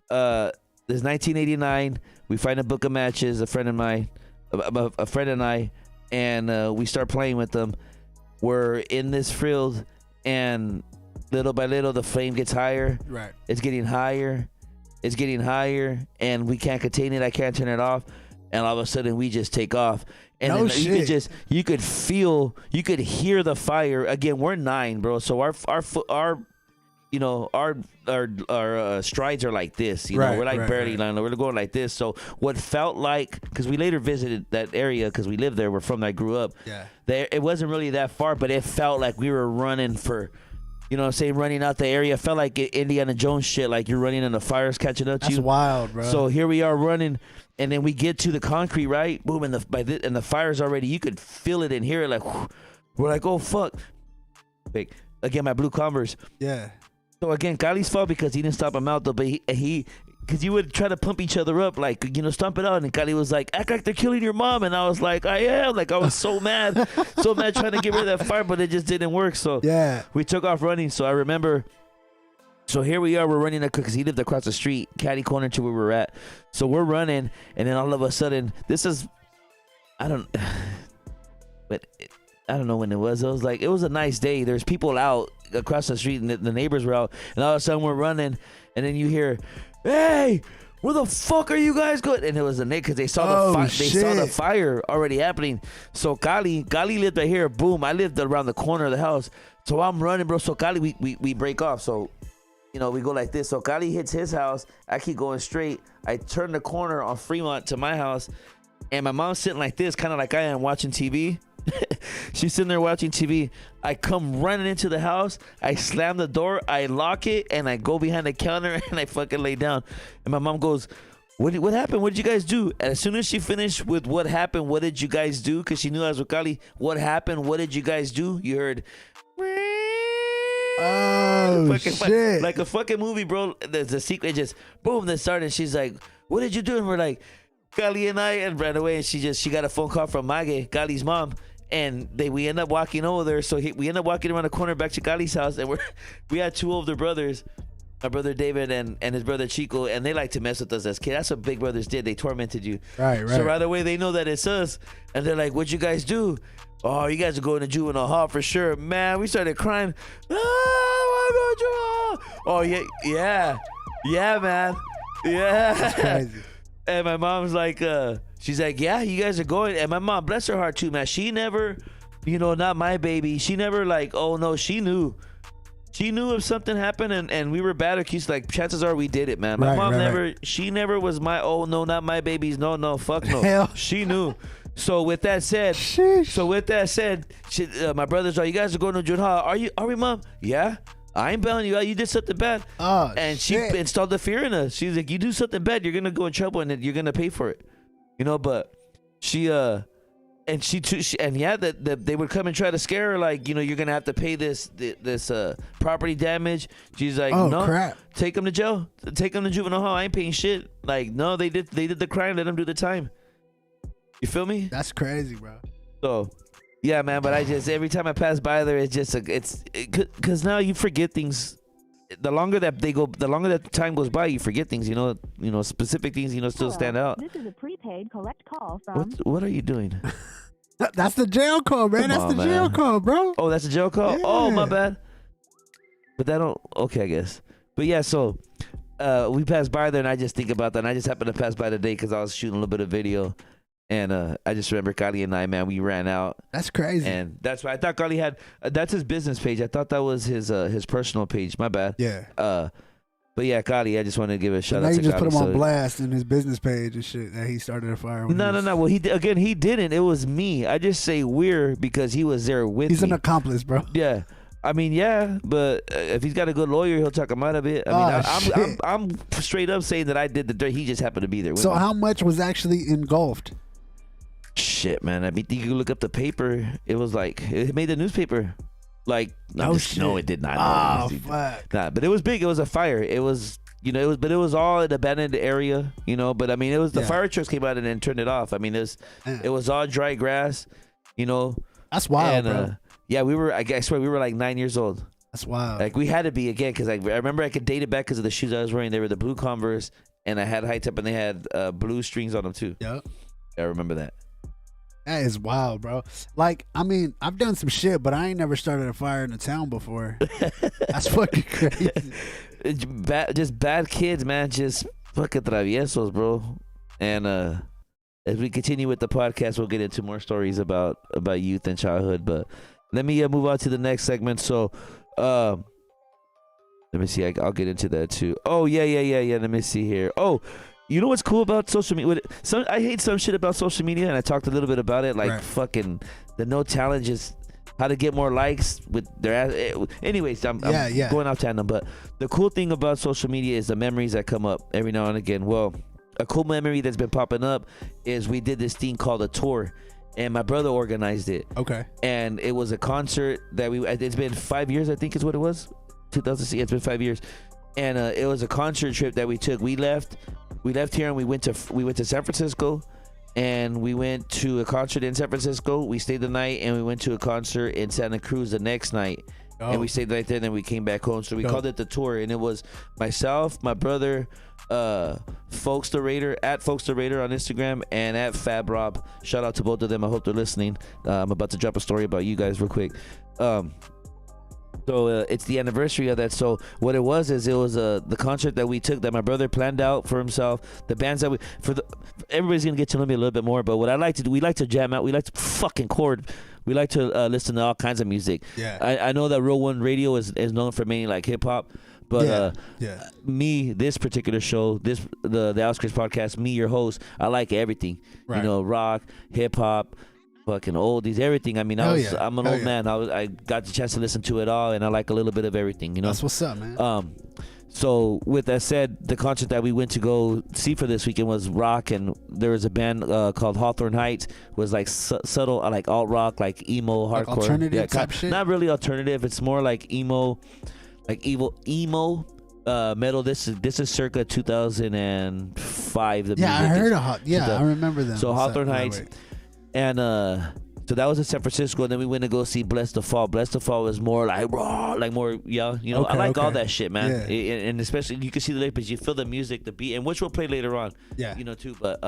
this is 1989. We find a book of matches. A friend and I, and we start playing with them. We're in this field, and little by little, the flame gets higher. Right. It's getting higher. It's getting higher, and we can't contain it. I can't turn it off, and all of a sudden, we just take off. And no then shit. you could hear the fire. Again, we're 9, bro. So our strides are like this. You know, we're like barely lying. We're going like this. So what felt like, because we later visited that area because we lived there. We're from there. I grew up. Yeah. It wasn't really that far, but it felt like we were running for, you know what I'm saying, running out the area. It felt like Indiana Jones shit, like you're running and the fire's catching up to you. That's wild, bro. So here we are running, and then we get to the concrete, right? Boom, and the fire's already, you could feel it and hear it, like, whew. We're like, oh, fuck. Wait, again, my blue Converse. Yeah. So again, Kali's fault because he didn't stop him out, though, but he because you would try to pump each other up, like, you know, stomp it out, and Kali was like, act like they're killing your mom, and I was like, I am, like, I was so mad trying to get rid of that fire, but it just didn't work. So yeah, we took off running. So I remember, so here we are, we're running because he lived across the street, catty corner to where we were at. So we're running, and then all of a sudden, I don't know when it was. It was like, it was a nice day. There's people out across the street, and the neighbors were out, and all of a sudden we're running, and then you hear, hey, where the fuck are you guys going? And it was a nigga because they saw the fire already happening. So Kali lived right here. Boom, I lived around the corner of the house. So I'm running, bro. So Kali, we break off. So, you know, we go like this. So Kali hits his house. I keep going straight. I turn the corner on Fremont to my house, and my mom's sitting like this, kind of like I am, watching TV. She's sitting there watching TV. I come running into the house. I slam the door. I lock it, and I go behind the counter, and I fucking lay down. And my mom goes, what happened? What did you guys do? And as soon as she finished with what happened, what did you guys do? Because she knew I was with Kali. What happened? What did you guys do? You heard, oh, shit. Like a fucking movie, bro. There's a secret, just boom, then started. And she's like, what did you do? And we're like, Kali and I, and ran away. And she got a phone call from Mage, Kali's mom. And we end up walking over there. So we end up walking around the corner back to Kali's house. And we had 2 older brothers, my brother David and his brother Chico. And they like to mess with us as kids. That's what big brothers did. They tormented you. Right. So right away, they know that it's us. And they're like, what'd you guys do? Oh, you guys are going to juvenile hall for sure. Man, we started crying. Oh, yeah, man. Yeah. That's crazy. And my mom's like, she's like, yeah, you guys are going. And my mom, bless her heart too, man. She never, you know, not my baby. She never like, oh no, she knew. She knew if something happened and we were bad accused, like chances are we did it, man. My mom she never was my, oh no, not my babies. No, fuck no. Hell. She knew. So with that said, my brothers are, you guys are going to junior hall. Are we, mom? Yeah. I ain't bailing you out. You did something bad. Oh, and shit. She installed the fear in us. She's like, you do something bad, you're going to go in trouble and then you're going to pay for it. You know, but they would come and try to scare her, like, you know, you're going to have to pay this property damage. She's like, oh, no, crap. Take them to jail. Take them to juvenile hall. I ain't paying shit. Like, no, they did the crime. Let them do the time. You feel me? That's crazy, bro. So, yeah, man, but I just, every time I pass by there, it's just, because now you forget things. The longer that time goes by, you forget things, you know, specific things, you know, still stand out. This is a prepaid collect call from... What are you doing? That's the jail call, man. That's the jail call, bro. Oh, that's a jail call? Yeah. Oh, my bad. But okay, I guess. But yeah, so we passed by there, and I just think about that, and I just happened to pass by today because I was shooting a little bit of video. And I just remember Kali and I, man, we ran out. That's crazy. And that's why I thought Kali had, that's his business page. I thought that was his personal page. My bad. Yeah. But yeah, Gotti, I just wanted to give a shout now out you to just Gotti. put him on So- blast in his business page and shit that he started a fire. when he No. was- Well, he didn't. It was me. I just say we're because he was there with He's me. an accomplice, bro. Yeah. I mean, yeah, but if he's got a good lawyer, he'll talk him out of it. I'm straight up saying that I did the dirt. He just happened to be there with So me. how much was actually engulfed? Shit, man. I mean, you can look up the paper. It was like, it made the newspaper. Like, No shit. no, it did not. Oh, No, fuck. Nah, but it was big. It was a fire. It was, but it was all an abandoned area, But I mean, it was the Yeah. fire trucks came out and then turned it off. I mean, Man. it was all dry grass, That's wild, and bro. yeah, I swear we were like 9 years old. That's wild. Like we had to be again because I remember I could date it back because of the shoes I was wearing. They were the blue Converse, and I had high top, and they had blue strings on them too. Yep. I remember that. That is wild, bro. Like, I mean, I've done some shit, but I ain't never started a fire in the town before. That's fucking crazy. Just bad kids, man. Just fucking traviesos, bro. And as we continue with the podcast, we'll get into more stories about youth and childhood. But let me move on to the next segment. So, let me see. I'll get into that too. Oh yeah. Let me see here. Oh, you know what's cool about social media? I hate some shit about social media, and I talked a little bit about it. Like Right. fucking the no challenge is how to get more likes with their ass. Anyways, I'm going off tandem. But the cool thing about social media is the memories that come up every now and again. Well, a cool memory that's been popping up is we did this thing called a tour, and my brother organized it. Okay. And it was a concert that it's been 5 years, I think is what it was. 2006. It's been 5 years. And it was a concert trip that we took. We left here and we went to San Francisco, and we went to a concert in San Francisco. We stayed the night, and we went to a concert in Santa Cruz the next night. And we stayed the night there, and then we came back home. So we called it the tour, and it was myself, my brother, Folks the Raider, at Folks the Raider on Instagram, and at Fab Rob. Shout out to both of them. I hope they're listening. I'm about to drop a story about you guys real quick. So it's the anniversary of that. So what it was the concert that we took that my brother planned out for himself. The bands that everybody's gonna get to know me a little bit more. But what I like to do, we like to jam out. We like to fucking chord. We like to listen to all kinds of music. Yeah. I know that Real One Radio is known for mainly like hip hop. But me, this particular show, the Outskirts podcast, me, your host, I like everything. Right. Rock, hip hop, fucking oldies, everything. I mean, I'm an old man. I got the chance to listen to it all, and I like a little bit of everything. That's what's up, man. So with that said, the concert that we went to go see for this weekend was rock, and there was a band called Hawthorne Heights. It was like subtle, like alt rock, like emo, Like hardcore, alternative type shit? Not really alternative. It's more like emo, like emo metal. This is circa 2005. The Yeah, I music heard is- of I remember them. So Hawthorne Wait, Heights. wait. And so that was in San Francisco, and then we went to go see Bless the Fall. Bless the Fall was more like raw, like more young. I Okay, like all okay. that shit, man. Yeah. And especially you can see the lyrics, you feel the music, the beat, and which we'll play later on. Yeah. Too. But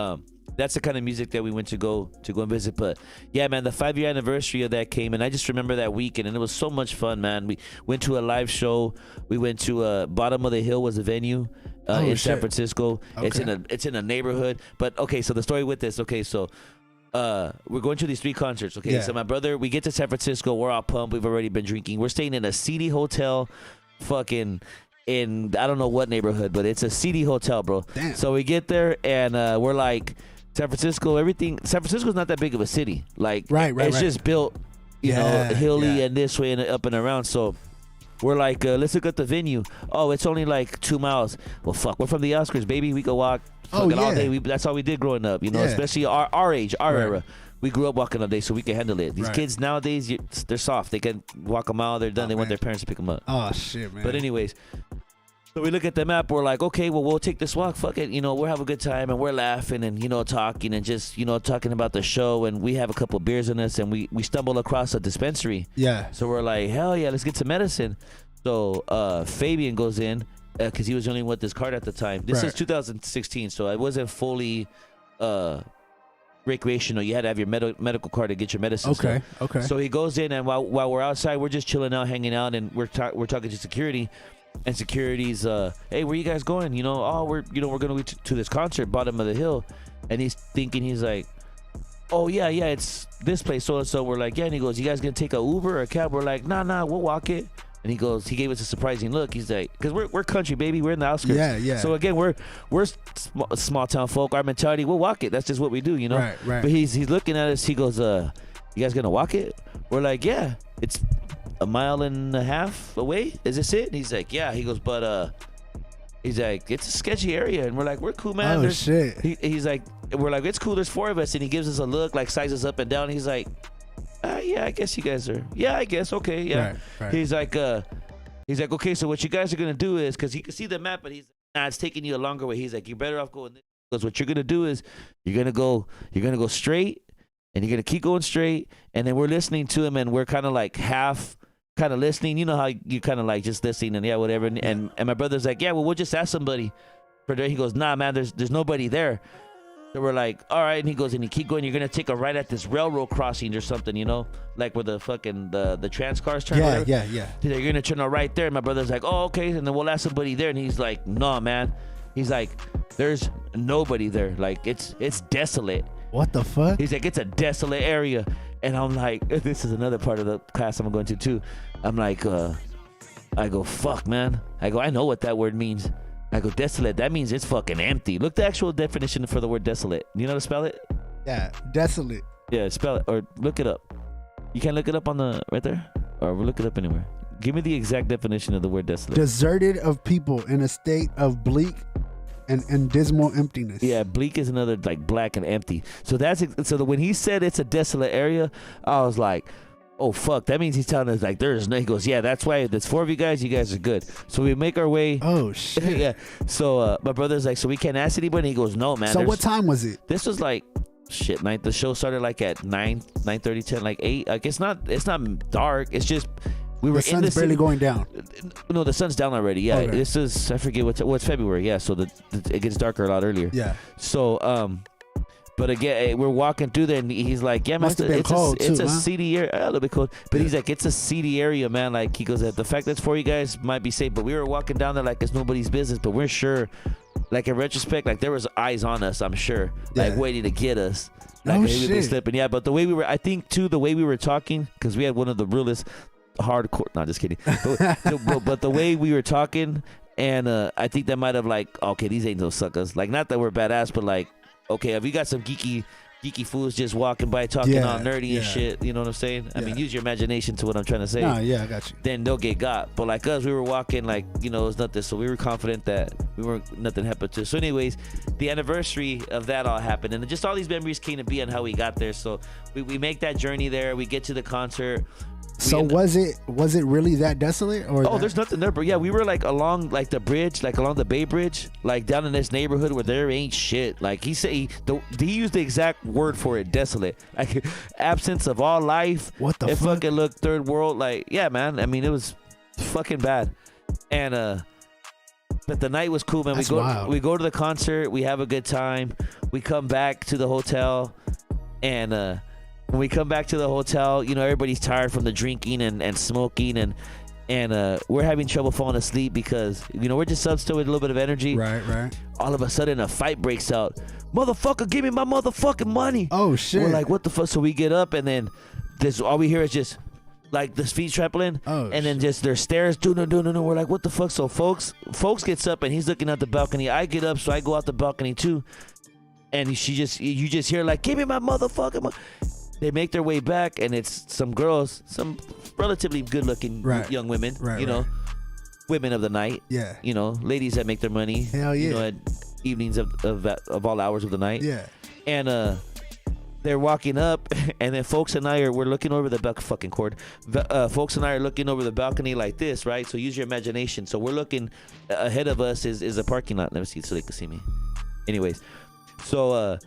that's the kind of music that we went to go and visit. But yeah, man, the 5-year anniversary of that came, and I just remember that weekend, and it was so much fun, man. We went to a live show. We went to Bottom of the Hill was the venue in San shit. Francisco. Okay. It's in a neighborhood. But okay, so the story with this. Okay, so. We're going to these 3 concerts. Okay, Yeah. so my brother, we get to San Francisco. We're all pumped. We've already been drinking. We're staying in a seedy hotel, fucking in I don't know what neighborhood, but it's a seedy hotel, bro. Damn. So we get there and we're like, San Francisco. San Francisco's not that big of a city. Like, Right, it's just built, hilly and this way and up and around. So. We're like, let's look at the venue. Oh, it's only like 2 miles. Well, fuck, we're from the Outskirts, baby. We go walk fucking all day. That's all we did growing up, Yeah. especially our age, our Right. era. We grew up walking all day, so we can handle it. These Right. kids nowadays, they're soft. They can walk a mile, they're done. They want man. their parents to pick them up. Oh shit, man. But anyways, so we look at the map. We're like, okay, well, we'll take this walk. Fuck it. We'll have a good time, and we're laughing and, talking and just, talking about the show. And we have a couple beers in us, and we stumble across a dispensary. Yeah. So we're like, hell yeah, let's get some medicine. So Fabian goes in because he was the only one with this card at the time. This Right. is 2016, so it wasn't fully recreational. You had to have your medical card to get your medicine. Okay. stuff. Okay. So he goes in, and while we're outside, we're just chilling out, hanging out, and we're talking to security. And security's, hey, where you guys going? We're gonna go to this concert, Bottom of the Hill. And he's like, oh yeah, it's this place. So we're like, yeah. And he goes, you guys gonna take a Uber or a cab? We're like, nah, we'll walk it. And he gave us a surprising look. He's like, because we're country, baby. We're in the outskirts. Yeah, yeah. So again, we're small town folk. Our mentality, we'll walk it. That's just what we do, you know. Right, right. But he's looking at us. He goes, "You guys gonna walk it?" We're like, "Yeah, it's a mile and a half away. Is this it?" And he's like, "Yeah." He goes, "But he's like, it's a sketchy area." And we're like, "We're cool, man." Oh shit. He's like, we're like, "It's cool. There's 4 of us." And he gives us a look, like sizes up and down. He's like, "Yeah, I guess you guys are. Yeah, I guess. Okay, yeah." Right. He's like, "Okay, so what you guys are gonna do is," because he can see the map, but he's nah, it's taking you a longer way. He's like, "You're better off going this." Because what you're gonna do is you're gonna go straight, and you're gonna keep going straight, and then we're listening to him, and we're kind of like half kind of listening. You know how you kind of like just listening and yeah, whatever. And my brother's like, "Yeah, well, we'll just ask somebody for there." He goes, "Nah, man, there's nobody there." So we're like, "All right." And he goes, and you keep going. You're gonna take a right at this railroad crossing or something, you know, like where the fucking the trans cars turn. Yeah. He's like, "You're gonna turn a right there." And my brother's like, "Oh, okay." And then we'll ask somebody there. And he's like, "No, man." He's like, "There's nobody there. Like it's desolate." What the fuck? He's like, "It's a desolate area." And I'm like, this is another part of the class I'm going to too. I'm like, I go, "Fuck, man." I go, "I know what that word means." I go, "Desolate, that means it's fucking empty." Look the actual definition for the word desolate. You know how to spell it? Yeah, desolate. Yeah, spell it or look it up. You can't look it up on the right there? Or we'll look it up anywhere. Give me the exact definition of the word desolate. Deserted of people in a state of bleak and dismal emptiness. Yeah, bleak is another like black and empty. So when he said it's a desolate area, I was like, "Oh fuck!" That means he's telling us like there's no. He goes, "Yeah, that's why there's 4 of you guys. You guys are good." So we make our way. Oh shit. Yeah. So my brother's like, "So we can't ask anybody?" And he goes, "No, man." So what time was it? This was like shit night. The show started like at 9:30, 10, like 8. Like it's not dark. It's just we were The sun's barely going down. No, the sun's down already. Yeah, Okay. This is I forget what's February. Yeah, so it gets darker a lot earlier. Yeah. So but again, we're walking through there, and he's like, "Yeah, man, Must have been cold it's too, a huh? seedy area, a little bit cold." But Yeah. he's like, "It's a seedy area, man." Like he goes, "The fact that's 4 you guys might be safe, but we were walking down there like it's nobody's business, but we're sure." Like in retrospect, like there was eyes on us, I'm sure, like Yeah. waiting to get us. Like Oh, maybe we've been shit. slipping. Yeah, but the way we were, I think too, the way we were talking, because we had one of the realest hardcore. No, just kidding. but the way we were talking, and I think that might have like, okay, these ain't no suckers. Like not that we're badass, but like, okay, if you got some geeky fools just walking by talking all nerdy yeah. and shit, you know what I'm saying? I Yeah. mean, use your imagination to what I'm trying to say. No, yeah, I got you. Then they'll get got. But like us, we were walking like, you know, it was nothing. So we were confident that nothing happened to us. So anyways, the anniversary of that all happened. And just all these memories came to be on how we got there. So we make that journey there. We get to the concert. So was it really that desolate or? Oh, there's nothing there, but yeah, we were like along like the bridge, like along the Bay Bridge, like down in this neighborhood where there ain't shit. Like he said, he used the exact word for it, desolate, like absence of all life. What the it fuck? fucking looked third world, like yeah, man. I mean, it was fucking bad, and but the night was cool, man. That's we go to the concert, we have a good time, we come back to the hotel, and when we come back to the hotel, you know, everybody's tired from the drinking and smoking and we're having trouble falling asleep because, you know, we're just up still with a little bit of energy. Right. All of a sudden, a fight breaks out. "Motherfucker, give me my motherfucking money." Oh shit. We're like, what the fuck? So we get up and then all we hear is just like the feet trampling. Oh, and then just their stairs. No. We're like, what the fuck? So folks gets up and he's looking out the balcony. I get up, so I go out the balcony too. And you just hear like, "Give me my motherfucking money." They make their way back, and it's some girls, some relatively good-looking young women, you know, women of the night, you know, ladies that make their money, Hell yeah. you know, at evenings of all hours of the night, Yeah. and they're walking up, and then folks and I we're looking over the fucking cord. Folks and I are looking over the balcony like this, right? So use your imagination. So we're looking ahead of us is a parking lot. Let me see so they can see me. Anyways, so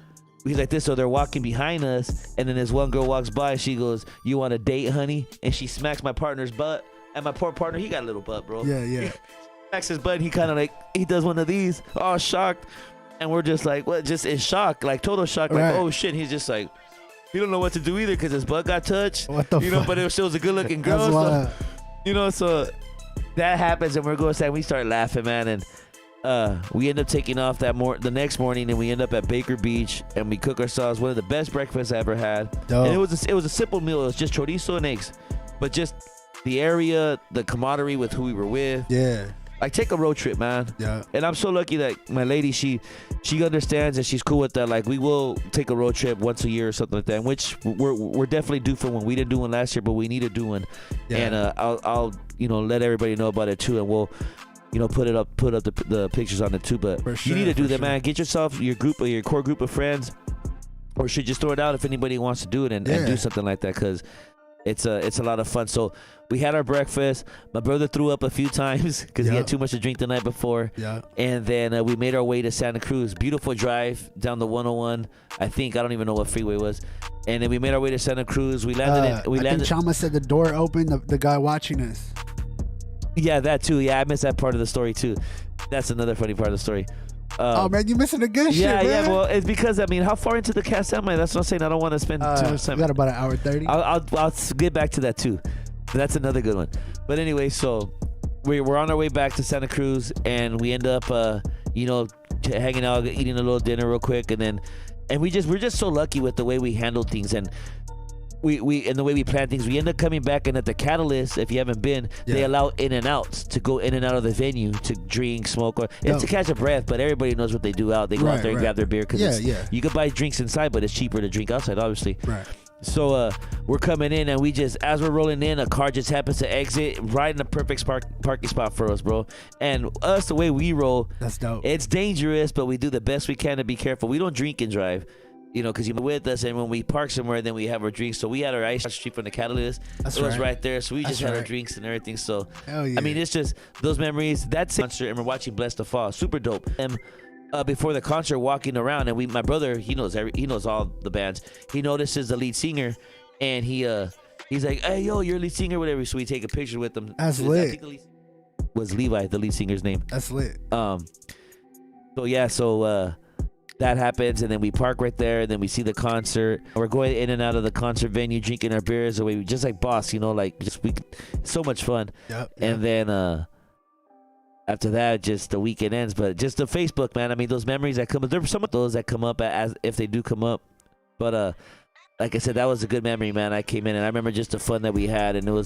he's like this, so they're walking behind us, and then this one girl walks by, she goes, "You want a date, honey?" And she smacks my partner's butt, and my poor partner, he got a little butt, bro. Yeah. He smacks his butt, and he kind of like, he does one of these, all shocked, and we're just like, what, just in shock, like total shock, like, oh shit, he's just like, he don't know what to do either, because his butt got touched, What the you know, fuck? but it was a good looking girl, That's so, wild. you know, so that happens, and we're going to say, we start laughing, man, and we end up taking off the next morning, and we end up at Baker Beach, and we cook ourselves one of the best breakfasts I ever had. Dope. And it was a simple meal. It was just chorizo and eggs, but just the area, the camaraderie with who we were with. Yeah. Like, take a road trip, man. Yeah. And I'm so lucky that my lady, she understands and she's cool with that. Like, we will take a road trip once a year or something like that, which we're definitely due for one. We didn't do one last year, but we need to do one. Yeah. And I'll let everybody know about it too, and we'll put up the pictures on it too. But you need to do that, man. Get yourself your core group of friends, or should just throw it out if anybody wants to do it and do something like that, because it's a lot of fun. So we had our breakfast. My brother threw up a few times because he had too much to drink the night before. Yeah. And then we made our way to Santa Cruz. Beautiful drive down the 101. I don't even know what freeway it was. And then we made our way to Santa Cruz. We landed. I think Chama said the door opened. The guy watching us. Yeah, that too. Yeah, I missed that part of the story too. That's another funny part of the story. Oh man, you missing the good shit, man. Yeah. Well, it's because how far into the cast am I? That's what I'm saying. I don't want to spend too much time. We got about an hour 30. I'll get back to that too. That's another good one. But anyway, so we're on our way back to Santa Cruz, and we end up, hanging out, eating a little dinner real quick, and we're just so lucky with the way we handle things, and and the way we plan things. We end up coming back, and at the Catalyst, if you haven't been, they allow in and outs to go in and out of the venue to drink, smoke, or it's to catch a breath. But everybody knows what they do out. They go out there and grab their beer because you could buy drinks inside, but it's cheaper to drink outside, obviously. Right. So we're coming in, and as we're rolling in, a car just happens to exit right in the perfect parking spot for us, bro. And us, the way we roll, that's dope. It's dangerous, but we do the best we can to be careful. We don't drink and drive. Because you're with us, and when we park somewhere, then we have our drinks. So we had our ice street from the Catalyst. It was right there, so we just had our drinks and everything. So hell yeah. it's just those memories. That's the concert, and we're watching Bless the Fall, super dope. And before the concert, walking around, and my brother, he knows all the bands. He notices the lead singer, and he's like, "Hey, yo, you're lead singer, whatever." So we take a picture with him. That's lit. I think the lead singer was Levi, the lead singer's name. That's lit. So that happens, and then we park right there, and then we see the concert. We're going in and out of the concert venue, drinking our beers away, just like boss, so much fun. Yep. And then after that, just the weekend ends. But just the Facebook, man. Those memories that come up. There's some of those that come up as if they do come up. But like I said, that was a good memory, man. I came in, and I remember just the fun that we had, and it was